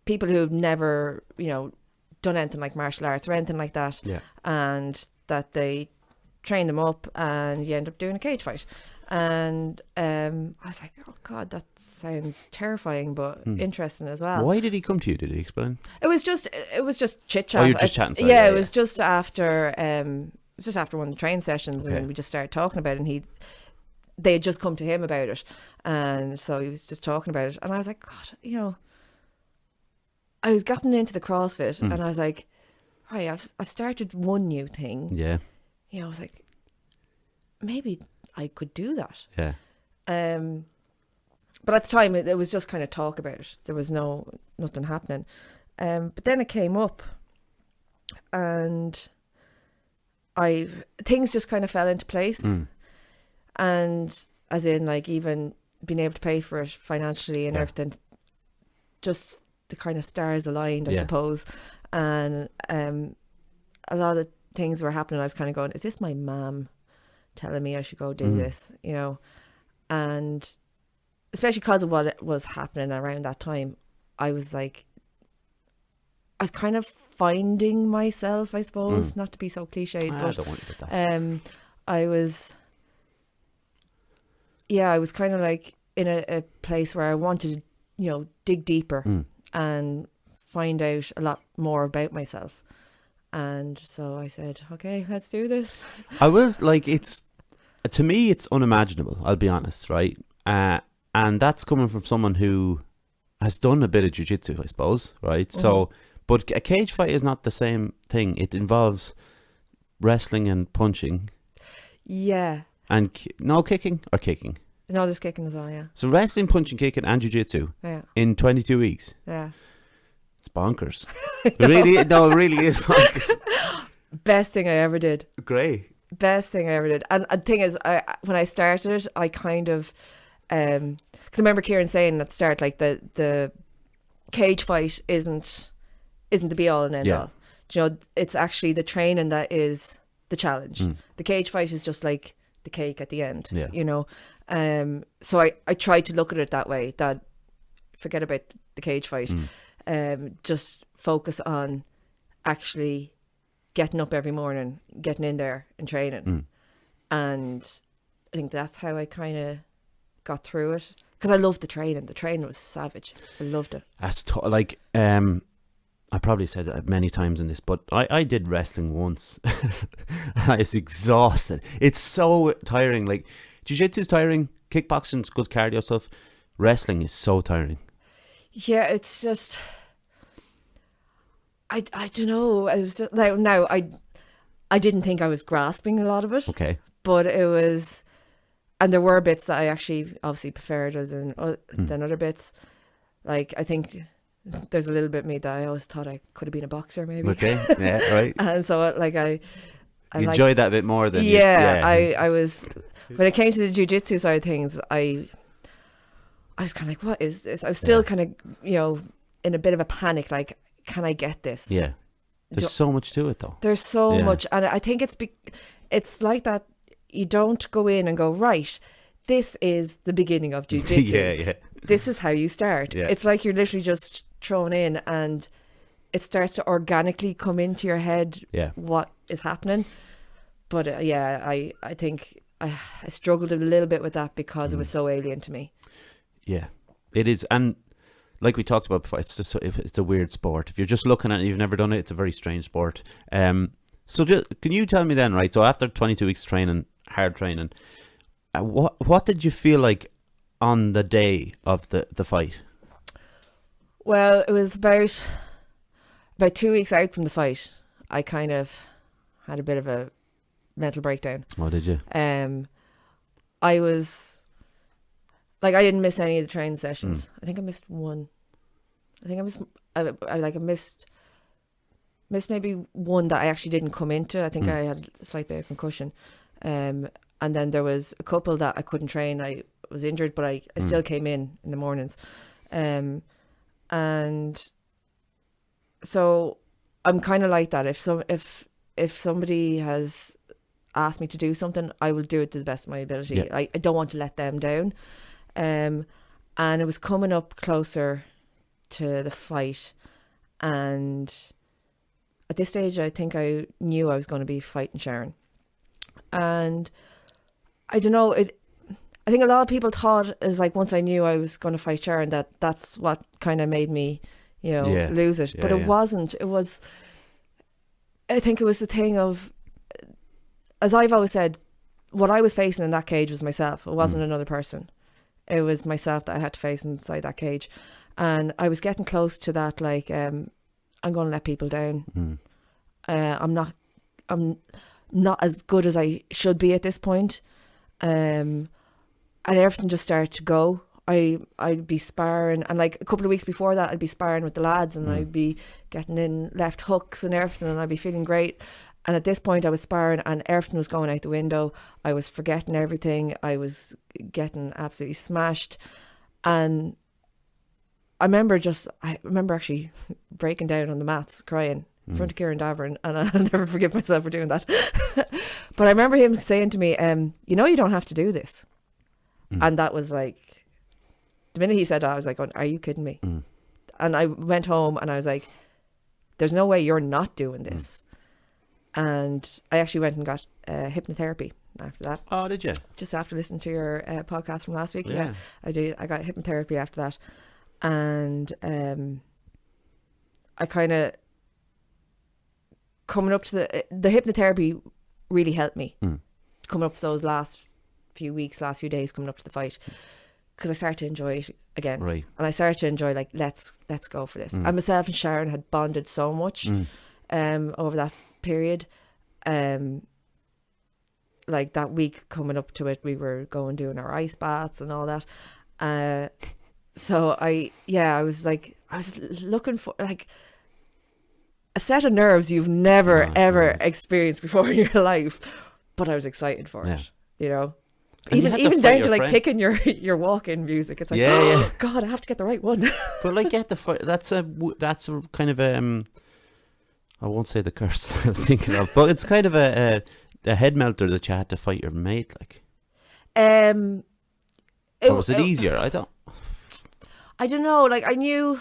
people who've never, done anything like martial arts or anything like that, and that they train them up and you end up doing a cage fight. And I was like, oh God, that sounds terrifying, but interesting as well. Why did he come to you? Did he explain? It was just chit chat. Oh, you're just chatting. Sorry, it was just after one of the training sessions, and we just started talking about it, and they had just come to him about it, and so he was just talking about it, and I was like, God, I was gotten into the CrossFit, and I was like, right, I've started one new thing. Yeah. I was like, maybe I could do that. Yeah. But at the time, it was just kind of talk about it. There was nothing happening. But then it came up, and things just kind of fell into place. And as in, like, even being able to pay for it financially and everything, just the kind of stars aligned, I suppose. And a lot of things were happening. I was kind of going, is this my mum telling me I should go do this, and especially because of what was happening around that time, I was like, I was kind of finding myself, I suppose, not to be so cliched, but I don't want you to that. I was kind of like in a place where I wanted to, dig deeper and find out a lot more about myself. And so I said, okay, let's do this. I was like, to me, it's unimaginable, I'll be honest, right? And that's coming from someone who has done a bit of jiu-jitsu, I suppose, right? So, but a cage fight is not the same thing. It involves wrestling and punching. Yeah. And no kicking or kicking? No, there's kicking as well, yeah. So wrestling, punching, kicking and jiu-jitsu in 22 weeks? Yeah. It's bonkers. It really is bonkers. Best thing I ever did. Great. Best thing I ever did. And the thing is, when I started it, I kind of, because I remember Kieran saying at the start, like the cage fight isn't the be all and end all. It's actually the training that is the challenge. The cage fight is just like the cake at the end. So I tried to look at it that way. That forget about the cage fight. Just focus on actually getting up every morning, getting in there and training. And I think that's how I kind of got through it, because I loved the training. The training was savage. I loved it. That's I probably said it many times in this, but I did wrestling once. I was exhausted. It's so tiring. Like, jiu-jitsu's tiring, kickboxing's good cardio stuff. Wrestling is so tiring. Yeah, it's just, I don't know. I was just, like, now I didn't think I was grasping a lot of it. Okay. But it was, and there were bits that I actually obviously preferred than other bits. Like, I think there's a little bit of me that I always thought I could have been a boxer, maybe. Okay, yeah, right. And so, like, I enjoyed that a bit more than I was, when it came to the jiu-jitsu side of things, I was kind of like, what is this? I was still kind of, in a bit of a panic, like, can I get this? Yeah. There's so much to it, though. There's so much. And I think it's like that. You don't go in and go, right, this is the beginning of jiu-jitsu. This is how you start. Yeah. It's like you're literally just thrown in and it starts to organically come into your head what is happening. But I think I struggled a little bit with that because it was so alien to me. Yeah, it is. And like we talked about before, it's a weird sport. If you're just looking at it and you've never done it, it's a very strange sport. So can you tell me then, right? So after 22 weeks training, hard training, what did you feel like on the day of the fight? Well, it was about 2 weeks out from the fight. I kind of had a bit of a mental breakdown. Oh, did you? I was like, I didn't miss any of the training sessions. I think I missed one. I missed missed maybe one that I actually didn't come into. I think I had a slight bit of concussion. And then there was a couple that I couldn't train. I was injured, but I still came in the mornings. And so I'm kind of like that. If somebody has asked me to do something, I will do it to the best of my ability. Yeah. I don't want to let them down. And it was coming up closer to the fight, and at this stage I think I knew I was going to be fighting Sharon. And I don't know, I think a lot of people thought it was like, once I knew I was going to fight Sharon, that's what kind of made me, lose it. But it wasn't. It was, I think it was the thing of, as I've always said, what I was facing in that cage was myself. It wasn't another person. It was myself that I had to face inside that cage. And I was getting close to that, like, I'm going to let people down. I'm not as good as I should be at this point. And everything just started to go. I'd be sparring, and like a couple of weeks before that I'd be sparring with the lads, and I'd be getting in left hooks and everything, and I'd be feeling great. And at this point I was sparring and everything was going out the window. I was forgetting everything. I was getting absolutely smashed. And I remember actually breaking down on the mats crying in front of Kieran Davern, and I'll never forgive myself for doing that. But I remember him saying to me, you don't have to do this. And that was like, the minute he said that, I was like, are you kidding me? And I went home and I was like, there's no way you're not doing this. And I actually went and got hypnotherapy after that. Oh, did you? Just after listening to your podcast from last week. Yeah, I did. I got hypnotherapy after that. And I kind of, coming up to the hypnotherapy really helped me. Coming up to those last few days coming up to the fight, because I started to enjoy it again. Right. And I started to enjoy, like, let's go for this. And myself and Sharon had bonded so much over that period. Like that week coming up to it, we were doing our ice baths and all that. So I was looking for like a set of nerves you've never ever experienced before in your life, but I was excited for it, And even down to like picking your walk-in music. It's like, oh God, I have to get the right one. But like, get the fight. That's a kind of I won't say the curse I was thinking of, but it's kind of a head melter that you had to fight your mate. Like, or was it easier? I don't know. Like, I knew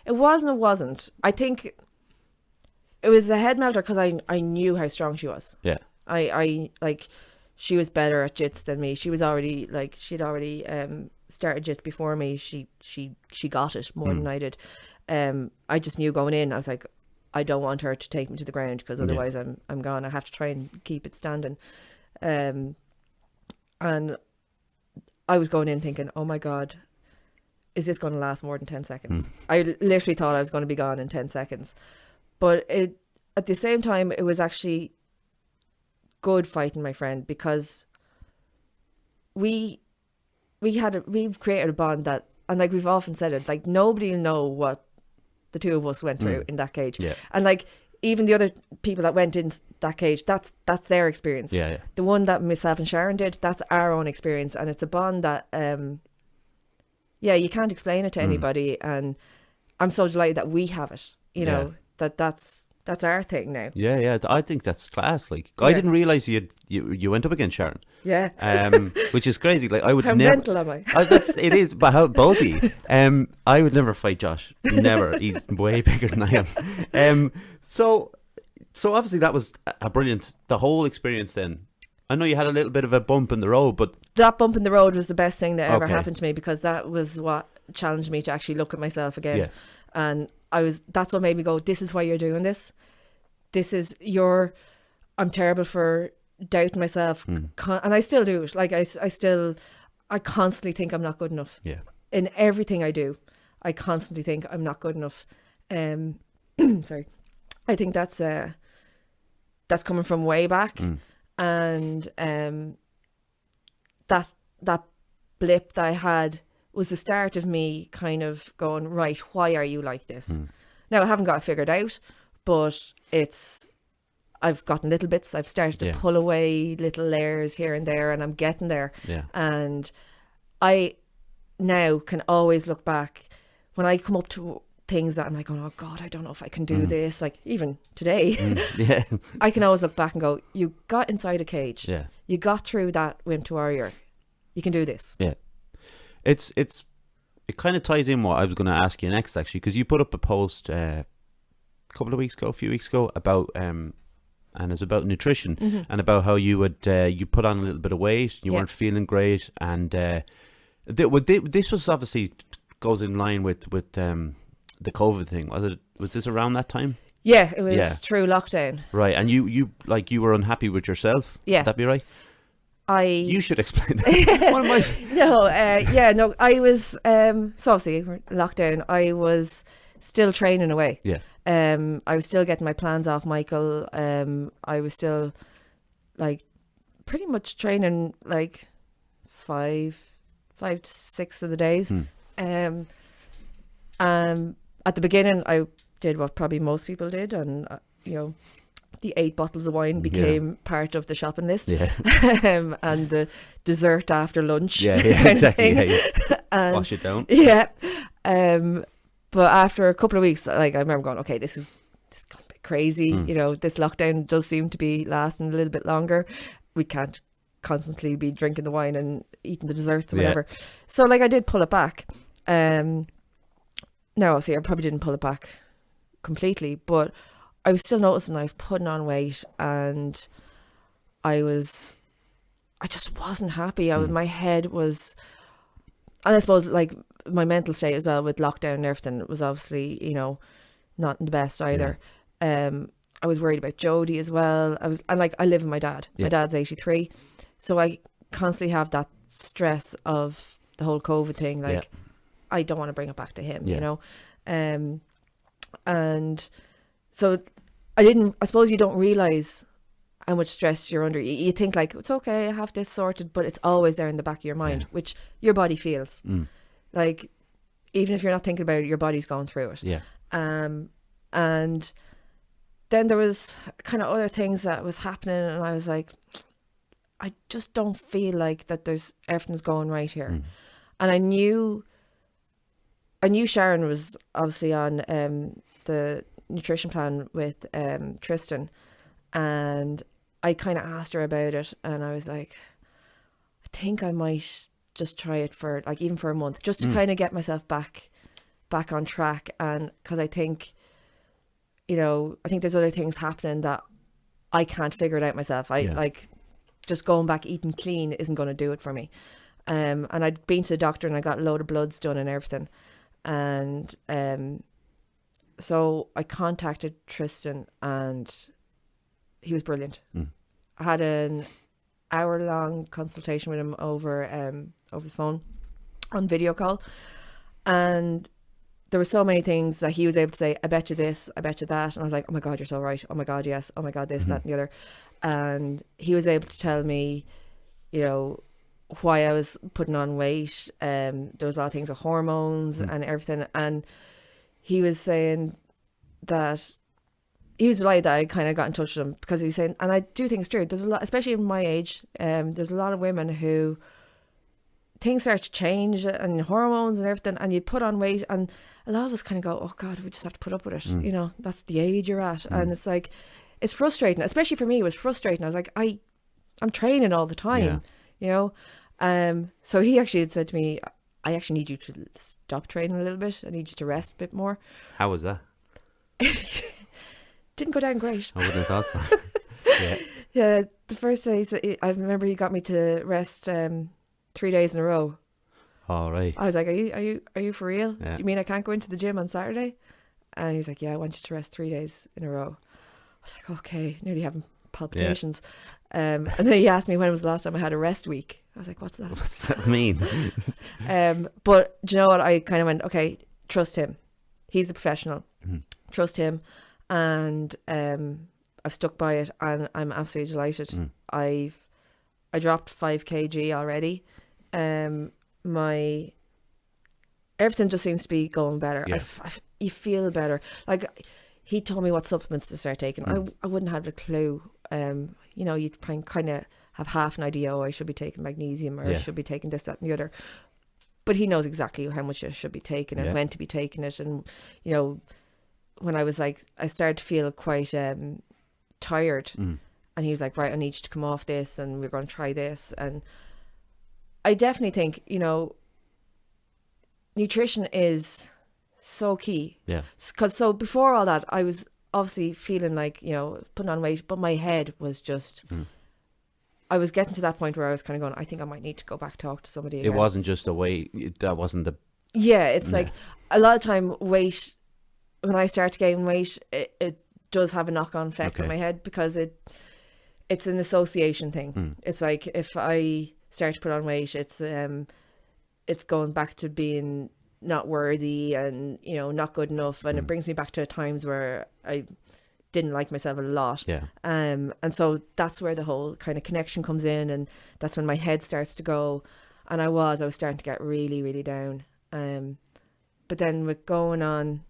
it wasn't. I think it was a head melter because I knew how strong she was. Yeah. I like, she was better at jits than me. She was already she'd already started jits before me. She got it more than I did. I just knew going in, I was like, I don't want her to take me to the ground, because otherwise I'm gone. I have to try and keep it standing. And I was going in thinking, oh my God, is this going to last more than 10 seconds? I literally thought I was going to be gone in 10 seconds. But at the same time, it was actually good fighting my friend, because we've created a bond that, and like we've often said it, like nobody will know what the two of us went through in that cage. Yeah. And like, even the other people that went in that cage, that's their experience. Yeah. The one that myself and Sharon did, that's our own experience. And it's a bond that you can't explain it to anybody. And I'm so delighted that we have it, that's our thing now. Yeah, I think that's class. Like, I didn't realise you went up against Sharon. Yeah. Which is crazy. Like, I would never. How mental am I? It is, but how both of you. I would never fight Josh. Never. He's way bigger than I am. So obviously that was a brilliant. The whole experience. Then, I know you had a little bit of a bump in the road, but that bump in the road was the best thing that ever happened to me, because that was what challenged me to actually look at myself again. Yeah. And that's what made me go, this is why you're doing this. I'm terrible for doubting myself. And I still do it. Like, I constantly think I'm not good enough. Yeah. In everything I do, I constantly think I'm not good enough. Sorry. I think that's coming from way back. And that blip that I had was the start of me kind of going, right, why are you like this? Now, I haven't got it figured out, but I've gotten little bits. I've started to pull away little layers here and there, and I'm getting there. Yeah. And I now can always look back when I come up to things that I'm like, oh God, I don't know if I can do this. Like even today, Yeah. I can always look back and go, you got inside a cage. Yeah. You got through that Wimp to Warrior. You can do this. Yeah. It kind of ties in what I was going to ask you next, actually, because you put up a post a few weeks ago about and it's about nutrition and about how you would you put on a little bit of weight, you weren't feeling great, and this was obviously goes in line with the COVID thing. Was this around that time? Yeah, it was through lockdown. Right, and you were unhappy with yourself. Yeah, would that be right? You should explain that. I was so obviously lockdown. I was still training away. Yeah. I was still getting my plans off Michael. I was still like pretty much training like 5 to 6 of the days. At the beginning, I did what probably most people did, and the 8 bottles of wine became part of the shopping list. Yeah. And the dessert after lunch. Yeah, exactly. And, wash it down. Yeah. But after a couple of weeks, like I remember going, okay, this is gone a bit crazy. This lockdown does seem to be lasting a little bit longer. We can't constantly be drinking the wine and eating the desserts or whatever. So like I did pull it back. No, see, I probably didn't pull it back completely, but I was still noticing I was putting on weight, and I just wasn't happy. My head was, and I suppose like my mental state as well with lockdown and everything was obviously, not the best either. I was worried about Jodie as well. I live with my dad. My dad's 83. So I constantly have that stress of the whole COVID thing. Like I don't want to bring it back to him, and so I suppose you don't realize how much stress you're under. You think like, it's okay, I have this sorted, but it's always there in the back of your mind, which your body feels. Like, even if you're not thinking about it, your body's going through it. Yeah. And then there was kind of other things that was happening, and I was like, I just don't feel like that everything's going right here. And I knew Sharon was obviously on the nutrition plan with Tristan, and I kind of asked her about it, and I was like, I think I might just try it for like even for a month, just to kind of get myself back on track. And because I think there's other things happening that I can't figure it out myself. Like just going back eating clean isn't going to do it for me. And I'd been to the doctor and I got a load of bloods done and everything, and so I contacted Tristan, and he was brilliant. I had an hour-long consultation with him over the phone on video call, and there were so many things that he was able to say, I bet you this, I bet you that, and I was like, oh my God, you're so right, oh my God, yes, oh my God, this, that and the other. And he was able to tell me, why I was putting on weight. There was a lot of things with hormones and everything, and he was saying that he was delighted that I kind of got in touch with him, because he was saying, and I do think it's true, there's a lot, especially in my age, there's a lot of women who things start to change and hormones and everything, and you put on weight, and a lot of us kind of go, oh God, we just have to put up with it. That's the age you're at. And it's like, it's frustrating, especially for me. It was frustrating. I was like, I'm training all the time, so he actually had said to me, I actually need you to stop training a little bit. I need you to rest a bit more. How was that? Didn't go down great. I wouldn't have thought so. Yeah, the first day, I remember he got me to rest 3 days in a row. All right. I was like, are you for real? Yeah. Do you mean I can't go into the gym on Saturday? And he's like, yeah, I want you to rest 3 days in a row. I was like, okay, nearly having palpitations. And then he asked me when was the last time I had a rest week. I was like, what's that? What's that mean? But do you know what? I kind of went, okay, trust him. He's a professional. Trust him. And I've stuck by it, and I'm absolutely delighted. I dropped 5 kg already. My everything just seems to be going better. You feel better. Like, he told me what supplements to start taking. I wouldn't have a clue. You know, you'd kind of have half an idea, oh, I should be taking magnesium, or I should be taking this, that and the other. But he knows exactly how much I should be taking and when to be taking it. And, you know, when I was like, I started to feel quite tired. And he was like, right, I need you to come off this and we're going to try this. And I definitely think, you know, nutrition is so key. Yeah. Because so before all that, I was obviously feeling like, you know, putting on weight, but my head was just... I was getting to that point where I was kind of going, I think I might need to go back talk to somebody again. It wasn't just a weight, that wasn't the... Yeah, it's like a lot of time weight, when I start to gain weight, it does have a knock-on effect on my head, because it's an association thing. It's like if I start to put on weight, it's going back to being not worthy and, you know, not good enough, and it brings me back to times where I didn't like myself a lot. And so that's where the whole kind of connection comes in, and that's when my head starts to go. And I was starting to get really, really down. But then with going on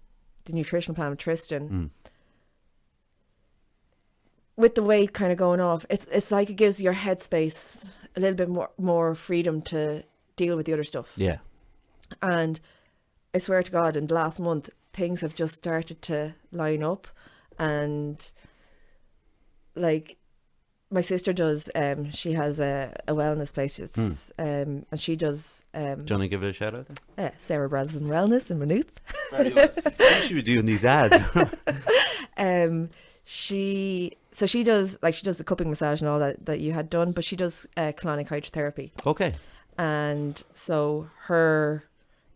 the nutrition plan with Tristan, with the weight kind of going off, it's like it gives your headspace a little bit more freedom to deal with the other stuff. Yeah. And I swear to God, in the last month, things have just started to line up. And like my sister does, she has a wellness place. It's and she does. Do you want to give it a shout out? Sarah Breslin Wellness in Maynooth. Very well. You should be doing these ads. She does the cupping massage and all that you had done, but she does colonic hydrotherapy. Okay. And so her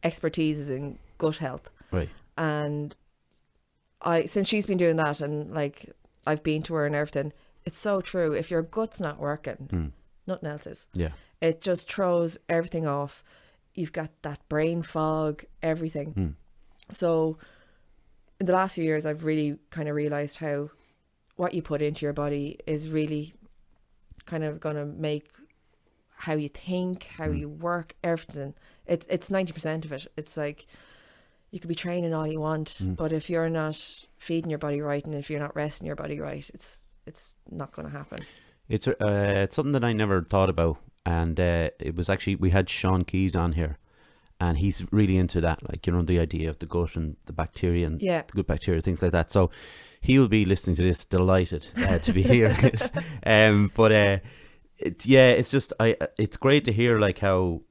expertise is in gut health. Right. And since she's been doing that, and like I've been to her and everything, it's so true. If your gut's not working, nothing else is. Yeah. It just throws everything off. You've got that brain fog, everything. So in the last few years, I've really kind of realised how what you put into your body is really kind of going to make how you think, how you work, everything. It's 90% of it. It's like, you could be training all you want, but if you're not feeding your body right, and if you're not resting your body right, it's not going to happen. It's something that I never thought about, and it was actually, we had Sean Keys on here, and he's really into that, like, you know, the idea of the gut and the bacteria and the good bacteria, things like that. So he will be listening to this, delighted to be hearing it. But it's just it's great to hear like how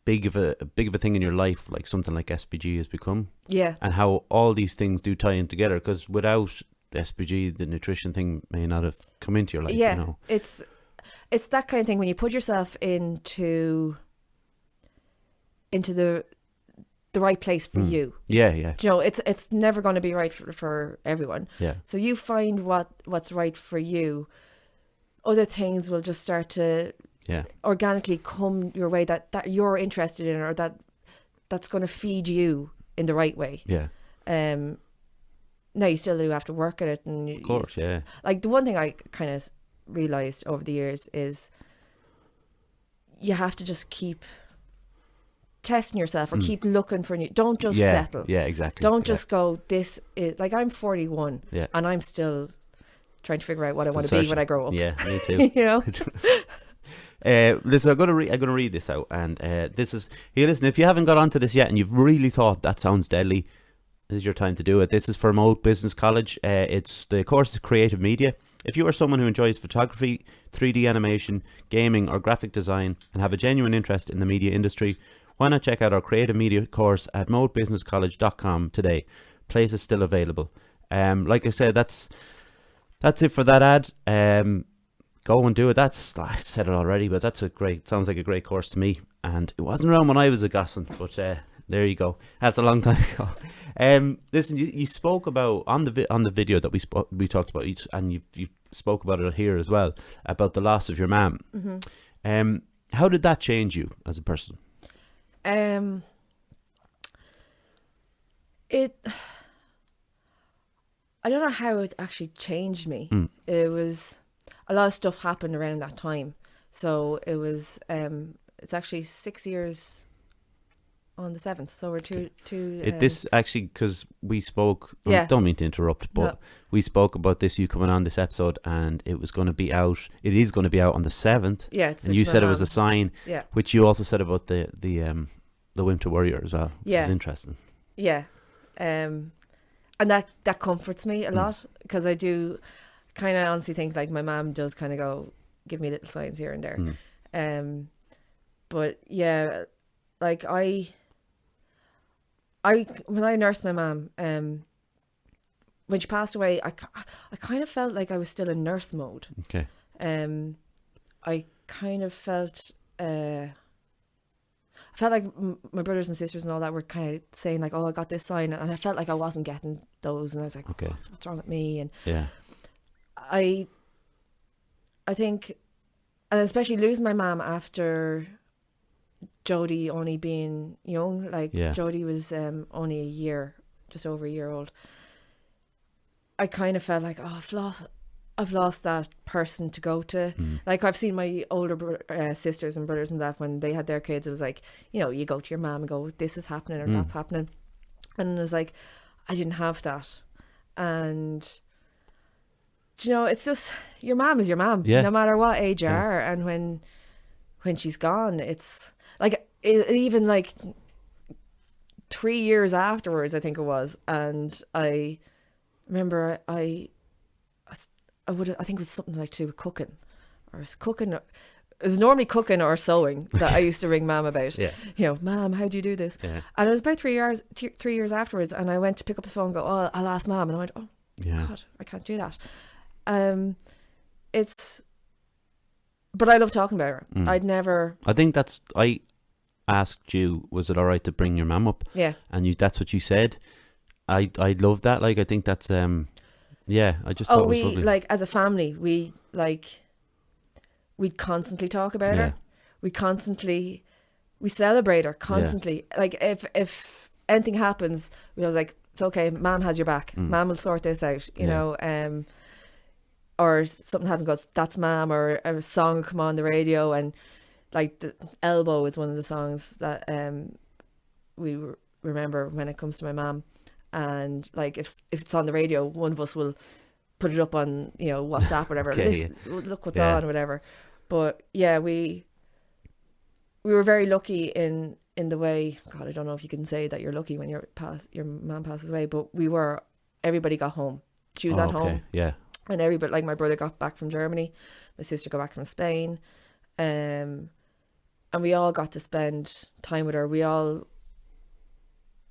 big of a thing in your life like something like SPG has become, and how all these things do tie in together, because without SPG the nutrition thing may not have come into your life. You know, it's that kind of thing when you put yourself into the right place for you. You know, it's never going to be right for everyone. So you find what's right for you. Other things will just start to organically come your way that you're interested in, or that's going to feed you in the right way. Now you still do have to work at it, and of course, like the one thing I kind of realized over the years is you have to just keep testing yourself, or keep looking for new. Don't just settle. Exactly. Don't just go, this is like, I'm 41 and I'm still trying to figure out what I want to be when I grow up. Yeah, me too. You know. Listen, I'm gonna read this out, and this is here. Listen, if you haven't got onto this yet, and you've really thought that sounds deadly, this is your time to do it. This is from Old Business College. It's the course of creative media. If you are someone who enjoys photography, 3D animation, gaming, or graphic design, and have a genuine interest in the media industry, why not check out our creative media course at modebusinesscollege.com today. Place is still available. Like I said, that's it for that ad. Go and do it. I said it already, but sounds like a great course to me. And it wasn't around when I was a gossin, but there you go. That's a long time ago. Listen, you spoke about on the video that we talked about, and you spoke about it here as well, about the loss of your mum. How did that change you as a person? I don't know how it actually changed me. It was, a lot of stuff happened around that time. So it was, it's actually 6 years on the 7th. So we're two. This actually, because we spoke. I don't mean to interrupt, but we spoke about this. You coming on this episode, and it was going to be out. It is going to be out on the 7th. Yeah, and you said it was a sign. Yeah, which you also said about the Wimp Warrior as well. Which is interesting. Yeah, and that comforts me a lot, because I do kind of honestly think like my mum does kind of go give me little signs here and there. But yeah, like I when I nursed my mum, when she passed away, I kind of felt like I was still in nurse mode. Okay. I kind of felt I felt like my brothers and sisters and all that were kind of saying like, oh, I got this sign, and I felt like I wasn't getting those, and I was like, okay, what's wrong with me? And yeah, I think, and especially losing my mum after Jodie only being young, like Jodie was only a year, just over a year old. I kind of felt like, oh, I've lost that person to go to. Like I've seen my older sisters and brothers and that when they had their kids, it was like, you know, you go to your mom and go, this is happening or that's happening, and it was like I didn't have that. And you know, it's just your mom is your mom, no matter what age you are. And when she's gone, it's like even like 3 years afterwards, I think it was, and I remember I think it was something like to do with cooking. It was normally cooking or sewing that I used to ring Mum about. You know, Mum, how do you do this? And it was about 3 years afterwards, and I went to pick up the phone and go, oh, I'll ask Mum. And I went, oh God, I can't do that. But I love talking about her. I think I asked you, was it all right to bring your mum up? Yeah. And that's what you said. I love that. Like, I think that's I just thought it was lovely. Like as a family, we constantly talk about her. We celebrate her constantly. Like if anything happens, we was like, it's okay, Mum has your back. Mum will sort this out, you know. Or something happened, goes, that's Mum, or a song will come on the radio, and like the Elbow is one of the songs that we remember when it comes to my mum. And like if it's on the radio, one of us will put it up on, you know, WhatsApp, whatever. Look what's on, whatever. But yeah, we were very lucky in the way. God, I don't know if you can say that you're lucky when your mum passes away, but everybody got home. She was at home. Yeah. And everybody, like my brother got back from Germany, my sister got back from Spain, and we all got to spend time with her. We all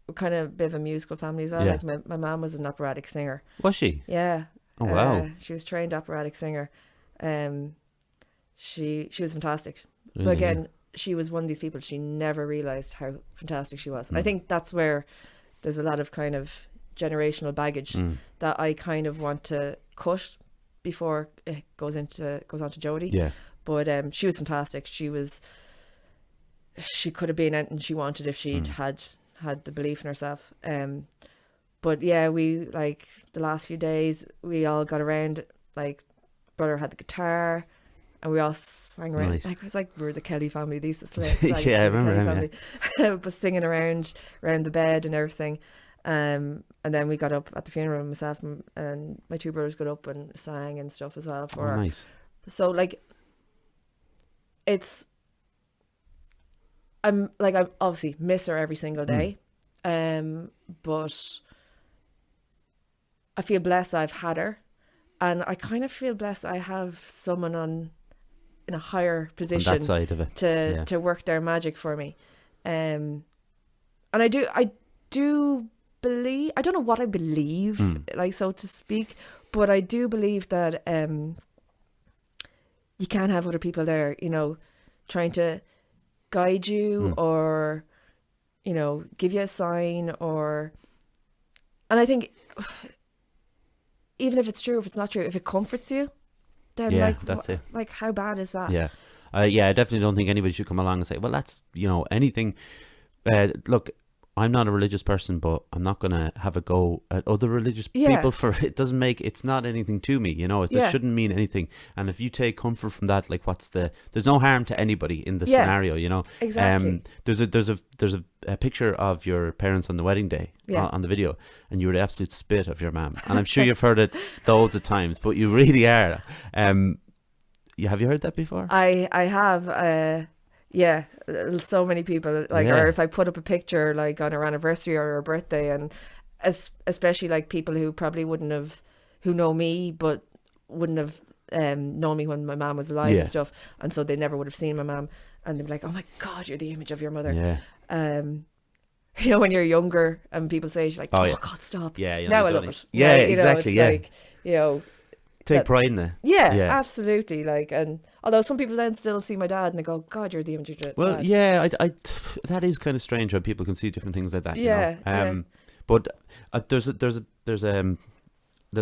were kind of a bit of a musical family as well. Like my mum was an operatic singer. Was she? Yeah. Oh wow. She was trained operatic singer. She was fantastic. Really, but again, she was one of these people, she never realised how fantastic she was. I think that's where there's a lot of kind of generational baggage that I kind of want to cut before it goes on to Jodie. Yeah. But she was fantastic. She could have been anything she wanted if she'd had the belief in herself. But yeah, we, like, the last few days we all got around, like, brother had the guitar and we all sang around. Nice. Like, it was like we were the Kelly family. They used to slay. I remember them, but singing around the bed and everything. And then we got up at the funeral, myself and my two brothers got up and sang and stuff as well for her. Nice. So like, I obviously miss her every single day, but I feel blessed I've had her, and I kind of feel blessed I have someone in a higher position on that side of it to work their magic for me, and I do believe, I don't know what I believe, like, so to speak, but I do believe that you can't have other people there, you know, trying to guide you or, you know, give you a sign, and I think even if it's true, if it's not true, if it comforts you, then that's it. Like, how bad is that? Yeah. I definitely don't think anybody should come along and say, well, that's, you know, anything. Look, I'm not a religious person, but I'm not going to have a go at other religious people for it. It's not anything to me, you know. It just shouldn't mean anything. And if you take comfort from that, like, there's no harm to anybody in the scenario, you know. Exactly. There's a picture of your parents on the wedding day on the video, and you were the absolute spit of your mum. And I'm sure you've heard it loads of times, but you really are. Have you heard that before? I have. Yeah, so many people, like, or if I put up a picture, like, on her anniversary or her birthday, and especially, like, people who probably who know me, but wouldn't have known me when my mum was alive and stuff, and so they never would have seen my mum, and they'd be like, oh my God, you're the image of your mother. Yeah. You know, when you're younger and people say, like, oh God, stop. Yeah, you know, now I love it. Yeah, like, exactly. Know, it's like, you know, take pride in it. Yeah, absolutely. Like, and although some people then still see my dad and they go, God, you're the image of your dad. Well, yeah, that is kind of strange how people can see different things like that. Yeah. You know? But there's a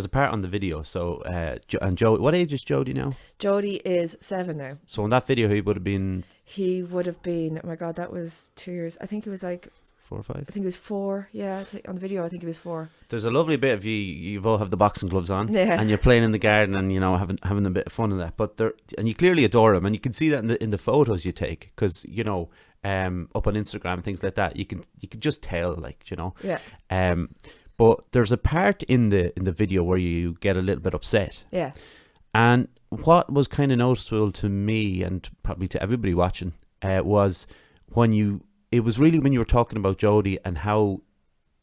part on the video. So, and Joe, what age is Jody now? Jody is 7 now. So in that video, he would have been. Oh my God, that was 2 years. I think it was like 4 or 5. I think it was 4. Yeah, on the video, I think it was 4. There's a lovely bit of you both have the boxing gloves on, and you're playing in the garden, and, you know, having a bit of fun in that. But and you clearly adore him, and you can see that in the photos you take, because, you know, up on Instagram, things like that, you can just tell, like, you know. Yeah. But there's a part in the video where you get a little bit upset. Yeah. And what was kind of noticeable to me, and probably to everybody watching, was when you were talking about Jody and how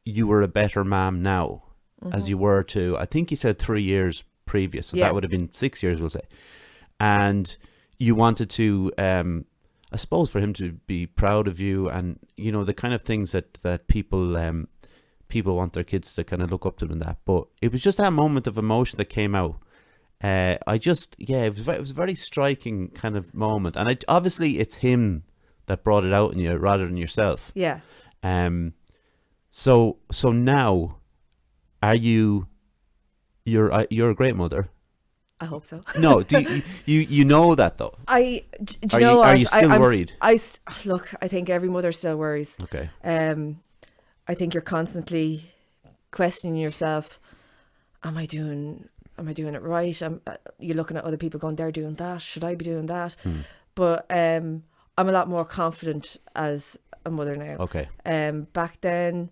you were a better mom now, as you were to, I think you said 3 years previous, so that would have been 6 years, we'll say. And you wanted to, I suppose, for him to be proud of you, and, you know, the kind of things that people want their kids to kind of look up to them and that. But it was just that moment of emotion that came out. It was a very striking kind of moment, and obviously it's him that brought it out in you rather than yourself. Yeah. So now, you're a great mother. I hope so. No, do you know that though? Are you still worried? Look, I think every mother still worries. Okay. I think you're constantly questioning yourself. Am I doing it right? You're looking at other people going, they're doing that. Should I be doing that? But I'm a lot more confident as a mother now. Okay. Back then,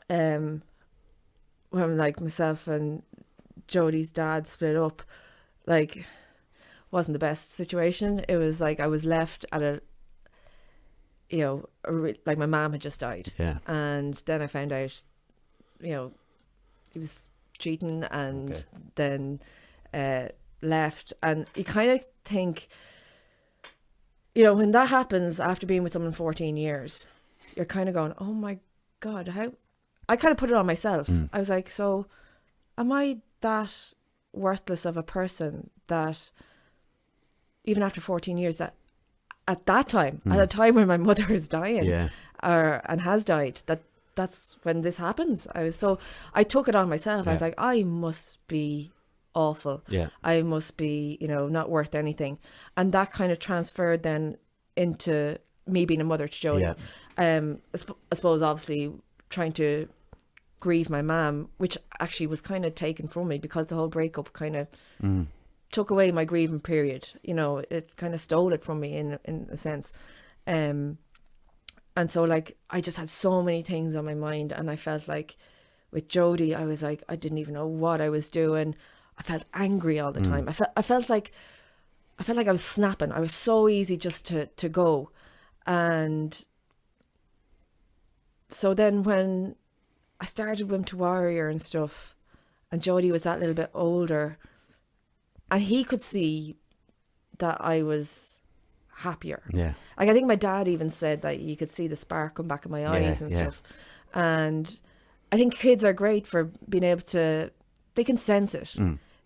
when, like, myself and Jodie's dad split up, like, wasn't the best situation. It was like I was left at like, my mom had just died. Yeah. And then I found out, you know, he was cheating, and then left. And you kind of think, you know, when that happens after being with someone 14 years, you're kind of going, oh my God, how? I kind of put it on myself. I was like, so am I that worthless of a person that even after 14 years, that at that time, at a time when my mother is dying and has died, that's when this happens. I took it on myself. I was like, I must be awful. Yeah. I must be, you know, not worth anything. And that kind of transferred then into me being a mother to Jodie. Yeah. I suppose, obviously, trying to grieve my mum, which actually was kind of taken from me because the whole breakup kind of took away my grieving period. You know, it kind of stole it from me in a sense. And so, like, I just had so many things on my mind, and I felt like with Jodie, I was like, I didn't even know what I was doing. I felt angry all the time. I felt like I was snapping. I was so easy just to go. And so then when I started Wimp to Warrior and stuff, and Jodie was that little bit older, and he could see that I was happier. Yeah. Like, I think my dad even said that you could see the spark come back in my eyes and stuff. And I think kids are great for being able to, they can sense it.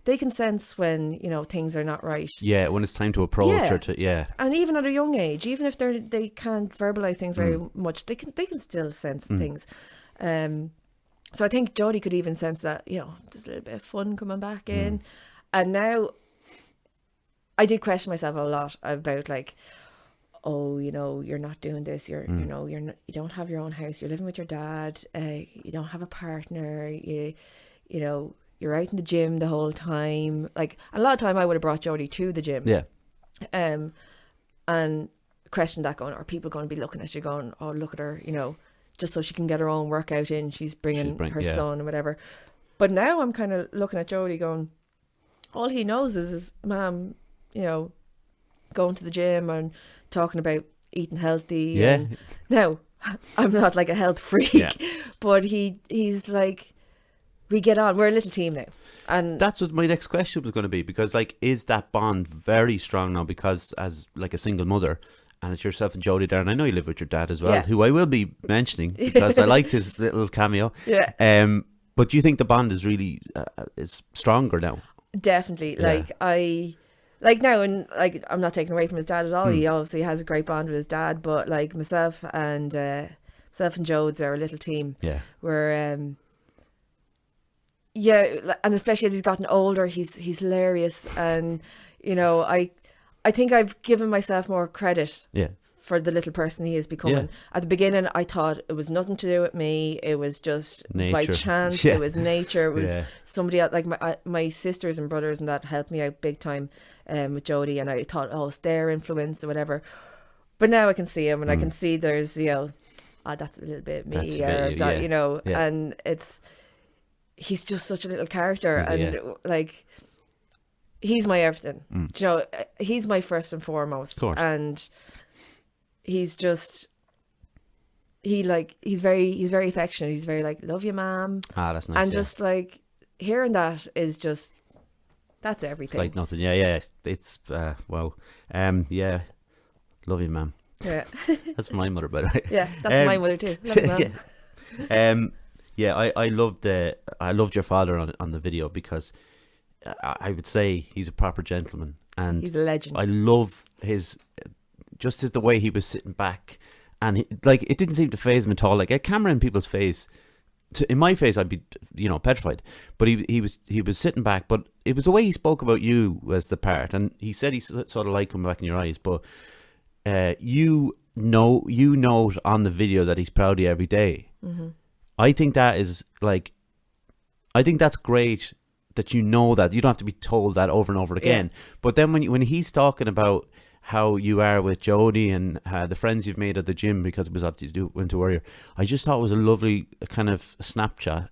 They can sense when, you know, things are not right. Yeah, when it's time to approach or to, And even at a young age, even if they can't verbalize things very much, they can still sense things. So I think Jodie could even sense that, you know, there's a little bit of fun coming back in. And now I did question myself a lot about, like, oh, you know, you're not doing this, you know, you don't have your own house, you're living with your dad, you don't have a partner, you know, you're out in the gym the whole time. Like, a lot of time I would have brought Jodie to the gym. Yeah. And question that going, are people going to be looking at you going, oh, look at her, you know, just so she can get her own workout in, she's bringing her son or whatever. But now I'm kind of looking at Jodie going, all he knows is his mum, you know, going to the gym and talking about eating healthy. Yeah. And now, I'm not like a health freak, but he's like, we get on. We're a little team now. And that's what my next question was going to be, because like, is that bond very strong now? Because as like a single mother, and it's yourself and Jodie there, and I know you live with your dad as well, who I will be mentioning because I liked his little cameo. Yeah. But do you think the bond is really is stronger now? Definitely. Like now, and like, I'm not taking away from his dad at all. He obviously has a great bond with his dad, but like myself and Jodes are a little team. Yeah. We're and especially as he's gotten older, he's hilarious, and you know, I think I've given myself more credit. Yeah. For the little person he is becoming. Yeah. At the beginning, I thought it was nothing to do with me. It was just nature. By chance. Yeah. It was nature. It was somebody else. Like my sisters and brothers and that helped me out big time with Jodie. And I thought, oh, it's their influence or whatever. But now I can see him, and I can see there's, you know, that's a little bit me, that's or bit, that, you know. Yeah. And he's just such a little character, and like, he's my everything. You know, he's my first and foremost. Of course. And he's just, he's very affectionate. He's very like, love you, ma'am. That's nice. And just like, hearing that is just, that's everything. It's like nothing. Yeah. It's wow. Yeah. Love you, ma'am. Yeah. That's my mother, by the way. Yeah, that's my mother too. Love you, ma'am. I loved your father on the video, because I would say he's a proper gentleman, and he's a legend. I love the way he was sitting back, and like, it didn't seem to faze him at all. Like, a camera in people's face, in my face, I'd be, you know, petrified. But he was sitting back. But it was the way he spoke about you as the part, and he said he sort of like coming back in your eyes. But you know on the video that he's proud of you every day. Mm-hmm. I think that is like, I think that's great that you know that. You don't have to be told that over and over again. Yeah. But then when he's talking about how you are with Jodie and the friends you've made at the gym, because it was after you went to Warrior, I just thought it was a lovely kind of snapshot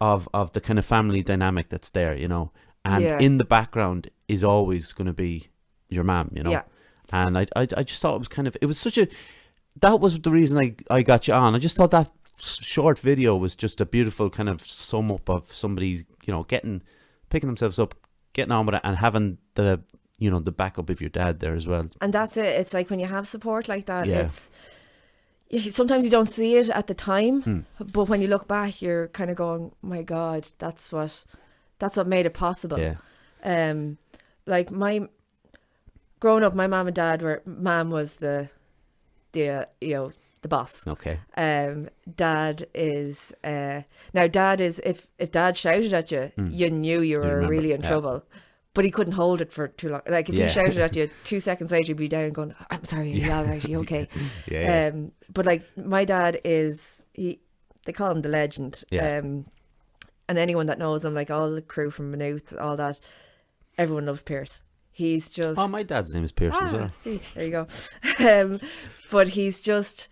of the kind of family dynamic that's there, you know. And in the background is always going to be your mom, you know. Yeah. And I just thought it was kind of, it was such a, that was the reason I got you on. I just thought that short video was just a beautiful kind of sum up of somebody, you know, picking themselves up, getting on with it, and having the, you know, the backup of your dad there as well. And that's it. It's like when you have support like that, it's, sometimes you don't see it at the time, but when you look back, you're kind of going, my God, that's what made it possible. Yeah. Like growing up, my mom and dad mom was the boss. Okay. Dad is if dad shouted at you, you knew you were really in trouble. But he couldn't hold it for too long. Like, if he shouted at you, 2 seconds later, you'd be down going, I'm sorry, are you all right? Are you okay? But like, my dad is, they call him the legend. Yeah. And anyone that knows him, like all the crew from Maynooth, all that, everyone loves Pierce. He's just... Oh, my dad's name is Pierce as well. See, there you go. But he's just...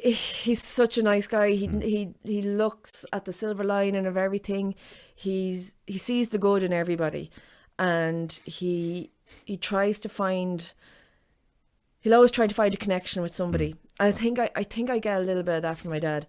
He's such a nice guy. He looks at the silver lining of everything. He sees the good in everybody, and he tries to find. He'll always try to find a connection with somebody. I think I get a little bit of that from my dad.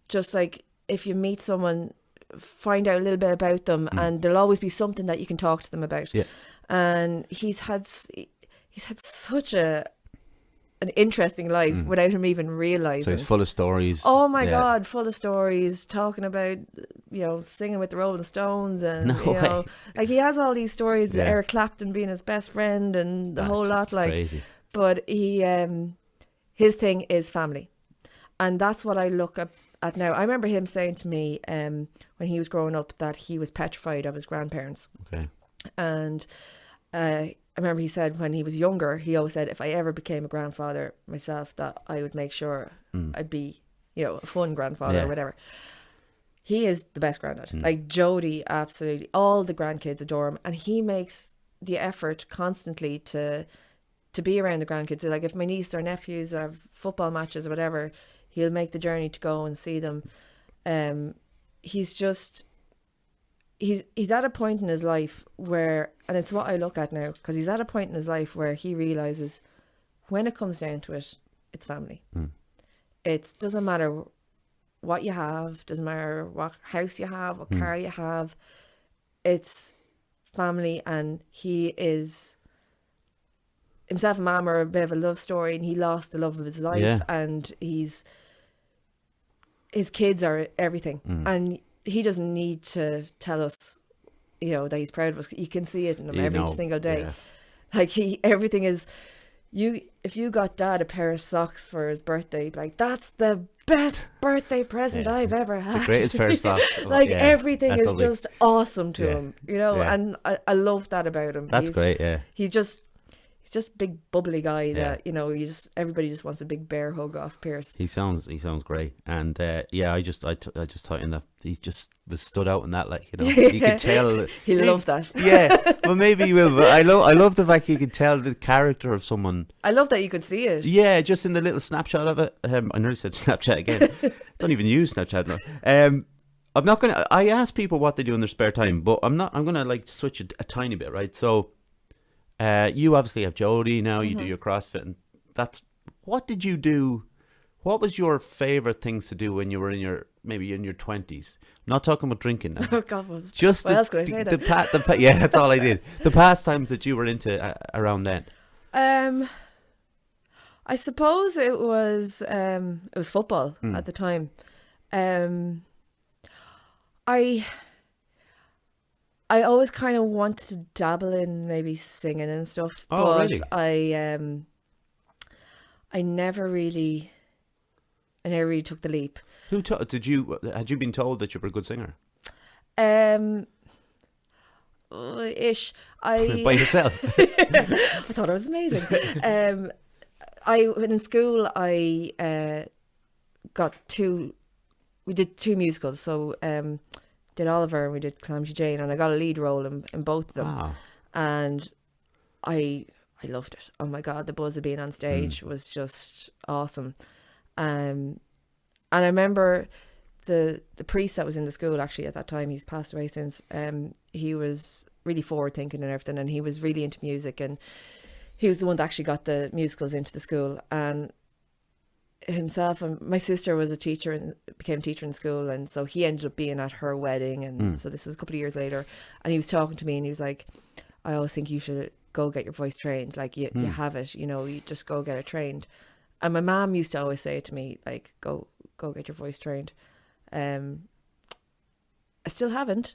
Just like, if you meet someone, find out a little bit about them, and there'll always be something that you can talk to them about. Yeah. And he's had such an interesting life without him even realising. So he's full of stories. Oh my God, full of stories, talking about, you know, singing with the Rolling Stones, and you know, like, he has all these stories, Eric Clapton being his best friend and the whole lot, like crazy. But he his thing is family, and that's what I look at now. I remember him saying to me when he was growing up that he was petrified of his grandparents. Okay. And I remember he said when he was younger, he always said if I ever became a grandfather myself, that I would make sure I'd be, you know, a fun grandfather or whatever. He is the best granddad. Like Jodie, absolutely. All the grandkids adore him, and he makes the effort constantly to be around the grandkids. Like if my niece or nephews have football matches or whatever, he'll make the journey to go and see them. He's at a point in his life where, and it's what I look at now, because he's at a point in his life where he realizes when it comes down to it, it's family. It doesn't matter what you have, doesn't matter what house you have, what car you have, it's family. And he is, himself and Mum are a bit of a love story, and he lost the love of his life, and his kids are everything. And he doesn't need to tell us, you know, that he's proud of us. You can see it in him every single day. Like everything is, if you got Dad a pair of socks for his birthday, like that's the best birthday present I've ever had. The greatest pair of socks. Like everything is just awesome to him, you know. And I love that about him. That's great. He's just a big bubbly guy that, you know, everybody just wants a big bear hug off Pierce. He sounds great, and I just thought in that he just was stood out in that, like, you know, you could tell he loved that. Well, maybe you will, but I love the fact you could tell the character of someone. I love that you could see it. Yeah, just in the little snapshot of it. I nearly said Snapchat again. Don't even use Snapchat now. I'm not gonna. I ask people what they do in their spare time, but I'm gonna like switch it a tiny bit, right? So. You obviously have Jodie now. You do your CrossFit, and what did you do? What was your favorite things to do when you were in your 20s? I'm not talking about drinking now. Oh God! Well, just what else could I say then? yeah, that's all I did. The pastimes that you were into around then. I suppose it was football at the time. I always kind of wanted to dabble in maybe singing and stuff, but really? I never really took the leap. Who had you been told that you were a good singer? Ish. By yourself? I thought it was amazing. When in school, I we did two musicals, so did Oliver and we did Calamity Jane, and I got a lead role in both of them. Wow. And I loved it. Oh my God, the buzz of being on stage was just awesome. And I remember the priest that was in the school, actually at that time, he's passed away since, he was really forward thinking and everything, and he was really into music, and he was the one that actually got the musicals into the school. And himself and my sister was a teacher and became a teacher in school, and so he ended up being at her wedding, and so this was a couple of years later, and he was talking to me and he was like, I always think you should go get your voice trained, like you have it, you know, you just go get it trained. And my mom used to always say to me, like, go get your voice trained. I still haven't.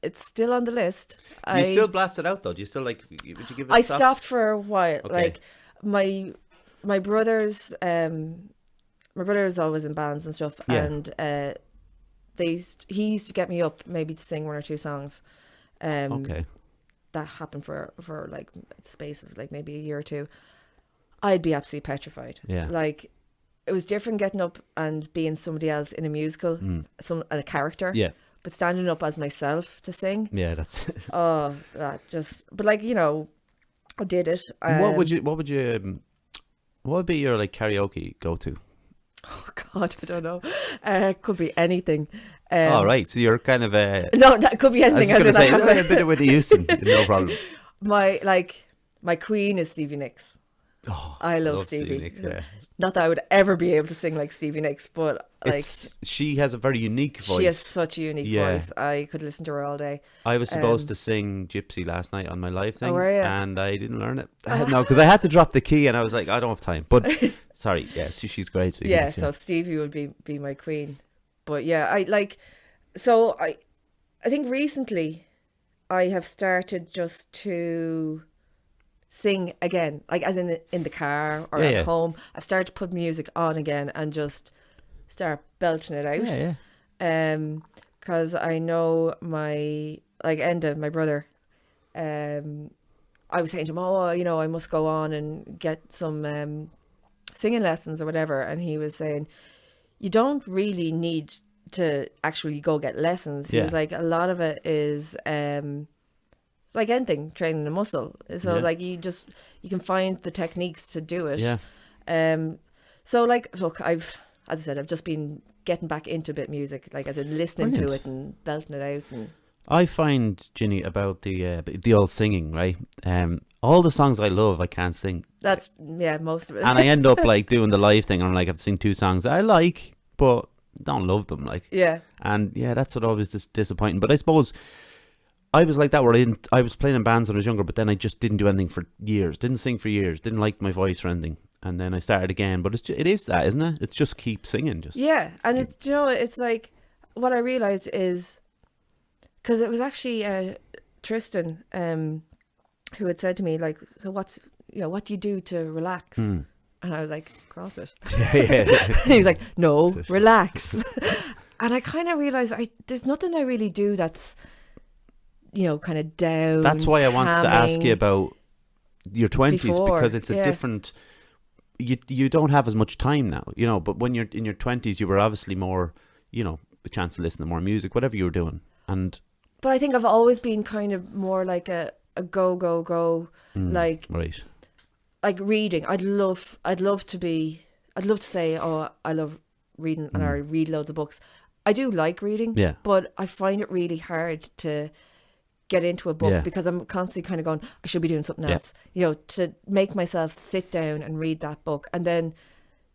It's still on the list. Do you still blast it out though? Do you still would you give it I stops? stopped for a while. Okay. Like my brothers always in bands and stuff, and he used to get me up maybe to sing one or two songs. Okay. That happened for like a space of like maybe a year or two. I'd be absolutely petrified. Yeah. Like it was different getting up and being somebody else in a musical, a character. Yeah. But standing up as myself to sing. Yeah, that's. But like, you know, I did it. What would be your like karaoke go to? Oh God, I don't know. Could be anything. Right, so you're kind of a. No, that could be anything. I was going to say a bit of Whitney Houston, no problem. My queen is Stevie Nicks. Oh, I love Stevie Nicks, yeah. Not that I would ever be able to sing like Stevie Nicks, but like she has a very unique voice. She has such a unique voice. I could listen to her all day. I was supposed to sing Gypsy last night on my live thing, and I didn't learn it. No, because I had to drop the key, and I was like, I don't have time. But sorry, she's great. Stevie Nicks, so Stevie would be my queen. But yeah, I think recently I have started just to sing again, like as in the car or at home. I've started to put music on again and just start belting it out. Because I know my Enda, my brother, I was saying to him, I must go on and get some singing lessons or whatever. And he was saying, you don't really need to actually go get lessons. He was like, a lot of it is it's like anything, training a muscle. So like you can find the techniques to do it. So like, look, as I said, I've just been getting back into a bit music, like as in listening to it and belting it out. And I find, Ginny, about the old singing, right? All the songs I love, I can't sing. That's most of it. And I end up like doing the live thing, and I'm like, I have to sing 2 songs that I like, but don't love them, like. And that's what always is disappointing. But I suppose I was like that where I was playing in bands when I was younger, but then I just didn't do anything for years, didn't sing for years, didn't like my voice or anything. And then I started again, but it is that, isn't it? It's just keep singing, just. Yeah, and it's like what I realized is, because it was actually Tristan who had said to me, like, so what do you do to relax? And I was like, CrossFit. He was like, no, relax. And I kind of realized there's nothing I really do that's, kind of down. That's why I wanted to ask you about your 20s, because it's a different. You don't have as much time now, but when you're in your 20s, you were obviously more, the chance to listen to more music, whatever you were doing. But I think I've always been kind of more like a go, like right, like reading. I'd love to say, oh, I love reading and I read loads of books. I do like reading, but I find it really hard to get into a book because I'm constantly kind of going, I should be doing something else, to make myself sit down and read that book. And then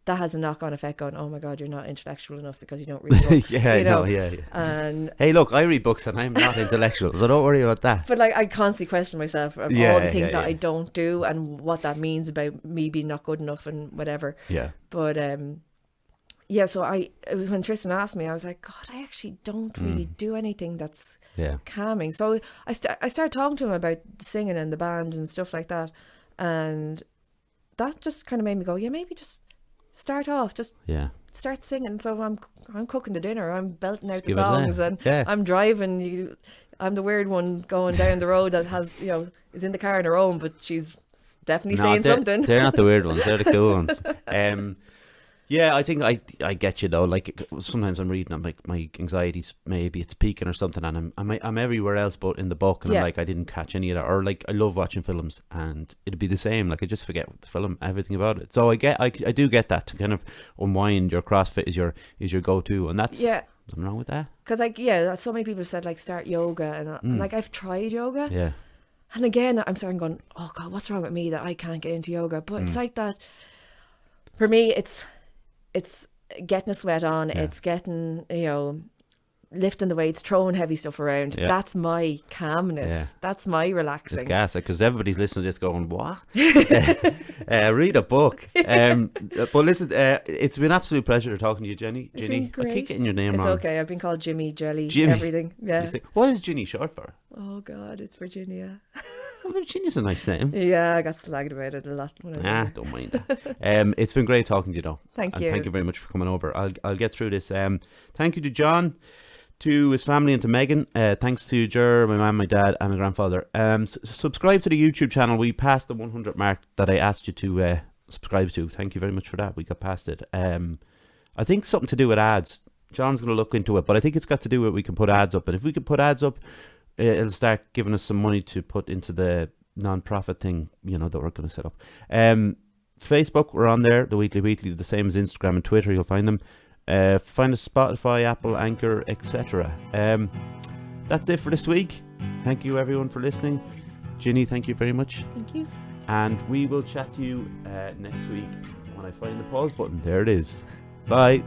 that has a knock-on effect going, oh my God, you're not intellectual enough because you don't read books. And hey, look, I read books and I'm not intellectual, so don't worry about that. But like, I constantly question myself of all the things that I don't do and what that means about me being not good enough and whatever. But so when Tristan asked me, I was like, God, I actually don't really do anything that's calming. So I started talking to him about singing and the band and stuff like that, and that just kind of made me go, maybe just start off, start singing. So I'm cooking the dinner, I'm belting out the songs, and I'm driving. I'm the weird one going down the road that has is in the car on her own, but she's definitely saying something. They're not the weird ones; they're the cool ones. Yeah, I think I get you though. Like sometimes I'm reading, I'm like, my anxiety's maybe it's peaking or something, and I'm everywhere else but in the book, and I'm like, I didn't catch any of that. Or like, I love watching films, and it'd be the same. Like I just forget the film, everything about it. So I do get that, to kind of unwind. Your CrossFit is your go-to, and that's nothing wrong with that. Because like so many people said like start yoga, and like I've tried yoga, and again I'm starting going, oh God, what's wrong with me that I can't get into yoga? But it's like that. For me, it's getting a sweat on, it's getting, lifting the weights, throwing heavy stuff around. That's my calmness. That's my relaxing. It's gas, because everybody's listening to this going, what? Read a book. But listen, it's been an absolute pleasure talking to you, Ginny. Been great. I keep getting your name wrong. It's okay, I've been called Jimmy, Jelly, everything. What is Ginny short for? Oh God, it's Virginia. Oh, Virginia's a nice name. Yeah, I got slagged about it a lot. Don't mind that. It's been great talking to you though. Thank you. Thank you very much for coming over. I'll get through this. Thank you to John, to his family, and to Megan. Thanks to Jer, my mum, my dad, and my grandfather. Subscribe to the YouTube channel. We passed the 100 mark that I asked you to subscribe to. Thank you very much for that. We got past it. I think something to do with ads. John's going to look into it, but I think it's got to do with we can put ads up. And if we can put ads up, it'll start giving us some money to put into the non-profit thing, that we're going to set up. Facebook, we're on there, the Wheatley, the same as Instagram and Twitter. You'll find them. Find us Spotify, Apple, Anchor, etc. That's it for this week. Thank you everyone for listening. Ginny, thank you very much. Thank you. And we will chat to you next week when I find the pause button. There it is. Bye.